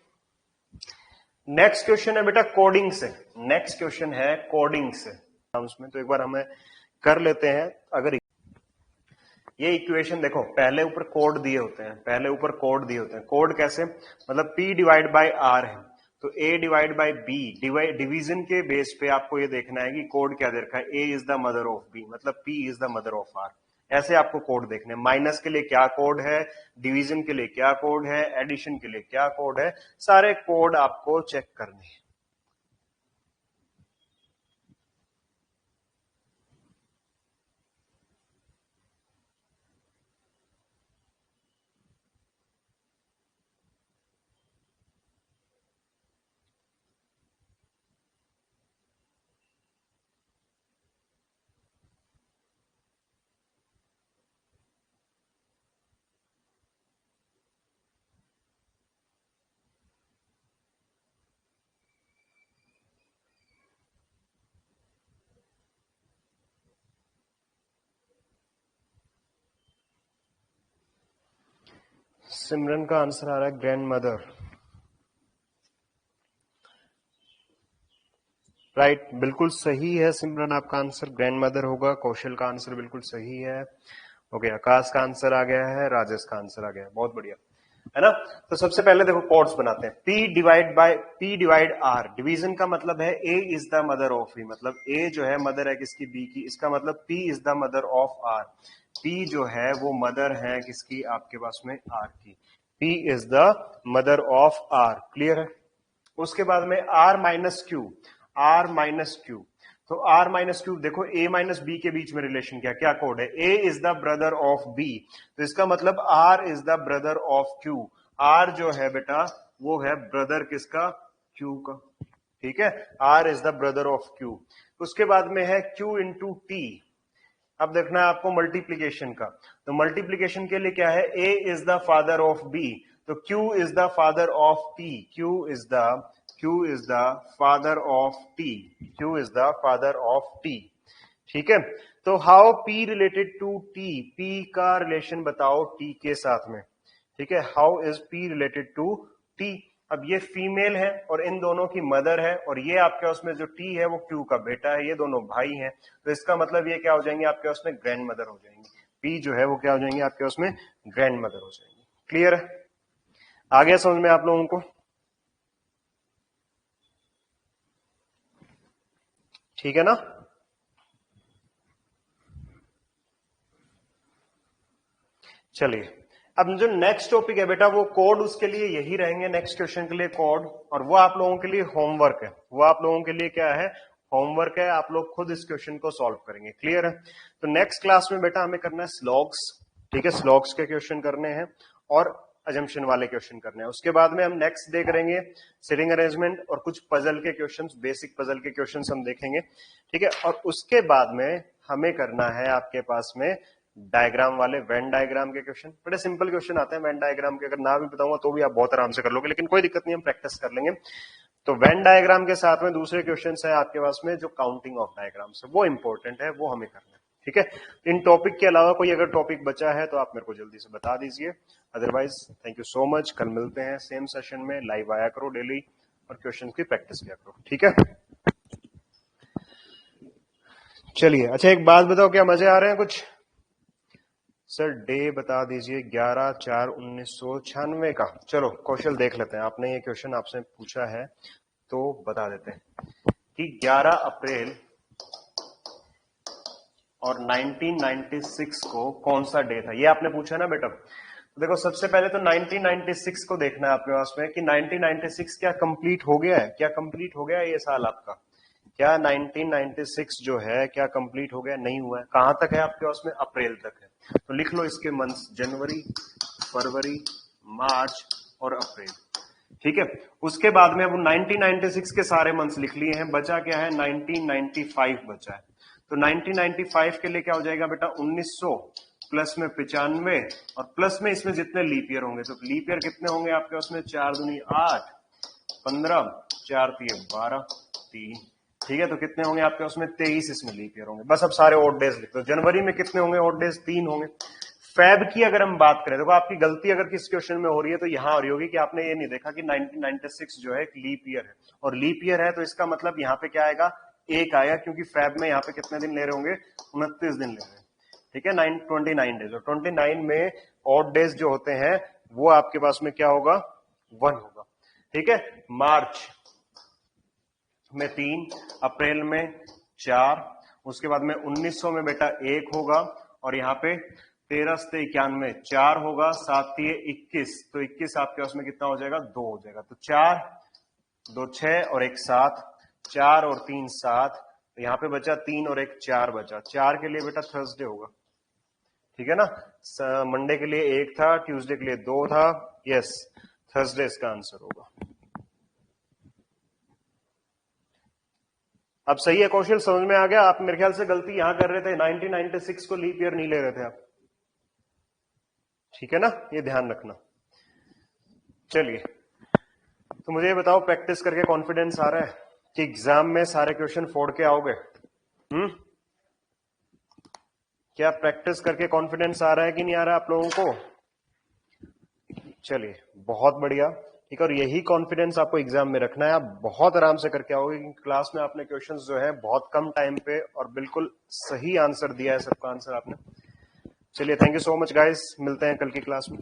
next question है बेटा कोडिंग से, नेक्स्ट क्वेश्चन है कोडिंग से उसमें, तो एक बार हमें कर लेते हैं। अगर ये इक्वेशन देखो पहले ऊपर कोड दिए होते हैं, पहले ऊपर कोड दिए होते हैं, कोड कैसे, मतलब P डिवाइड बाय R है तो A divide by B, division के बेस पे आपको ये देखना है कि कोड क्या दे रखा है, A is the mother of B, मतलब P is the mother of R। ऐसे आपको कोड देखने, माइनस के लिए क्या कोड है, डिवीजन के लिए क्या कोड है, एडिशन के लिए क्या कोड है, सारे कोड आपको चेक करने हैं। सिमरन का आंसर आ रहा है ग्रैंड मदर, राइट, बिल्कुल सही है सिमरन, आपका आंसर ग्रैंड मदर होगा। कौशल का आंसर बिल्कुल सही है। ओके, आकाश का आंसर आ गया है, राजेश का आंसर आ गया है, बहुत बढ़िया है ना। तो सबसे पहले देखो कोड्स बनाते हैं। P डिवाइड R, डिवीजन का मतलब है A is the mother of B, मतलब A जो है मदर है किसकी, B की, इसका मतलब P is the mother of R, P जो है वो मदर है किसकी आपके पास में R की, P is the mother of R, clear है। उसके बाद में R minus Q, R minus Q, तो R माइनस क्यू देखो A माइनस B के बीच में रिलेशन क्या, क्या कोड है, A is the brother of B, तो इसका मतलब R is the brother of Q, R जो है बेटा वो है ब्रदर किसका, Q का, ठीक है, R is the brother of Q। उसके बाद में है Q इंटू T, अब देखना है आपको मल्टीप्लीकेशन का, तो मल्टीप्लीकेशन के लिए क्या है, A is the father of B, तो Q is the father of T, Q is the father of T, Q is the father of T। ठीक है, तो how P related to T, P का relation बताओ T के साथ में। ठीक है, how is P related to T. अब ये फीमेल है और इन दोनों की मदर है, और ये आपके उसमें जो टी है वो क्यू का बेटा है, ये दोनों भाई हैं, तो इसका मतलब ये क्या हो जाएंगे आपके उसमें ग्रैंड मदर हो जाएंगी। पी जो है वो क्या हो जाएंगे आपके उसमें ग्रैंड मदर हो जाएंगी। क्लियर है, आ गया समझ में आप लोगों को? ठीक है ना। चलिए, अब जो नेक्स्ट टॉपिक है बेटा वो कोड, उसके लिए यही रहेंगे नेक्स्ट क्वेश्चन के लिए कोड, और वो आप लोगों के लिए होमवर्क है। वो आप लोगों के लिए क्या है, होमवर्क है, आप लोग खुद इस क्वेश्चन को सॉल्व करेंगे। क्लियर है, तो नेक्स्ट क्लास में बेटा हमें करना है स्लॉग्स। ठीक है, स्लॉग्स के क्वेश्चन करने हैं और अजम्पशन वाले क्वेश्चन करने हैं। उसके बाद में हम नेक्स्ट डे करेंगे सिटिंग अरेंजमेंट और कुछ पजल के क्वेश्चंस, बेसिक पजल के क्वेश्चंस हम देखेंगे। ठीक है, और उसके बाद में हमें करना है आपके पास में डायग्राम वाले, वेन डायग्राम के क्वेश्चन। बड़े सिंपल क्वेश्चन आते हैं वेन डायग्राम के, अगर ना भी बताऊंगा तो भी आप बहुत आराम से कर लोगे, लेकिन कोई दिक्कत नहीं, हम प्रैक्टिस कर लेंगे। तो वेन डायग्राम के साथ में दूसरे क्वेश्चन है आपके पास में जो काउंटिंग ऑफ डायग्राम्स है, वो इंपॉर्टेंट है, वो हमें करना है। ठीक है, इन टॉपिक के अलावा कोई अगर टॉपिक बचा है तो आप मेरे को जल्दी से बता दीजिए, otherwise thank you so much. कल मिलते हैं सेम सेशन में, लाइव आया करो डेली और क्वेश्चन की प्रैक्टिस किया करो। ठीक है, चलिए। अच्छा एक बात बताओ, क्या मजे आ रहे हैं कुछ? सर डे बता दीजिए, 11/4/1996 का। चलो कौशल देख लेते हैं, आपने ये क्वेश्चन आपसे पूछा है तो बता देते हैं कि 11 अप्रैल और 1996 को कौन सा डे था, ये आपने पूछा ना बेटा। तो देखो सबसे पहले तो 1996 को देखना है आपके पास में कि 1996 क्या कंप्लीट हो गया है, क्या कंप्लीट हो गया है ये साल आपका? क्या 1996 जो है क्या कंप्लीट हो गया? नहीं हुआ है। कहां तक है आपके पास में? अप्रैल तक है। तो लिख लो इसके मंथ्स, जनवरी, फरवरी, मार्च और अप्रैल। ठीक है, उसके बाद में अब 1996 के सारे मंथ्स लिख लिए हैं, बचा क्या है? 1995 बचा है। तो 1995 के लिए क्या हो जाएगा बेटा? 1900 प्लस में 95 और प्लस में इसमें जितने लीप ईयर होंगे, तो लीप ईयर कितने होंगे आपके उसमें? 4 दूनी 8, 15, 4 3 12, 3। ठीक है, तो कितने होंगे आपके उसमें? 23 इसमें लीप ईयर होंगे। बस अब सारे ऑड डेज लिख दो। जनवरी में कितने होंगे ऑड डेज? 3 होंगे। फेब की अगर हम बात करें, देखो आपकी गलती अगर किस क्वेश्चन में हो रही है तो यहां हो रही होगी कि आपने ये नहीं देखा कि 1996 जो है एक लीप ईयर है, और लीप ईयर है तो इसका मतलब यहाँ पे क्या आएगा? एक आया, क्योंकि फेब में यहाँ पे कितने दिन ले रहे होंगे? 29 दिन ले रहे हैं। ठीक है, 29 डेज, और 29 में ऑड डेज जो होते हैं वो आपके पास में क्या होगा? 1 होगा। ठीक है, मार्च में 3, अप्रैल में 4, उसके बाद में 1900 में बेटा 1 होगा, और यहाँ पे 13 से 91 4 होगा, 7 21, तो 21 आपके पास में कितना हो जाएगा? 2 हो जाएगा। तो 4 2 6 और 1 7, 4 और 3 7, तो यहाँ पे बचा 3 और 1 4 बचा। 4 के लिए बेटा थर्सडे होगा। ठीक है ना, मंडे के लिए 1 था, ट्यूसडे के लिए 2 था, यस थर्सडे इसका आंसर होगा। अब सही है कौशल, समझ में आ गया? आप मेरे ख्याल से गलती यहां कर रहे थे, 1996 को लीप ईयर नहीं ले रहे थे आप। ठीक है ना, ये ध्यान रखना। चलिए, तो मुझे ये बताओ, प्रैक्टिस करके कॉन्फिडेंस आ रहा है कि एग्जाम में सारे क्वेश्चन फोड़ के आओगे? क्या प्रैक्टिस करके कॉन्फिडेंस आ रहा है कि नहीं आ रहा है आप लोगों को? चलिए बहुत बढ़िया। ठीक है, और यही कॉन्फिडेंस आपको एग्जाम में रखना है, आप बहुत आराम से करके आओगे, क्योंकि क्लास में आपने क्वेश्चंस जो है बहुत कम टाइम पे और बिल्कुल सही आंसर दिया है, सबका आंसर आपने। चलिए thank you so much guys, मिलते हैं कल की क्लास में।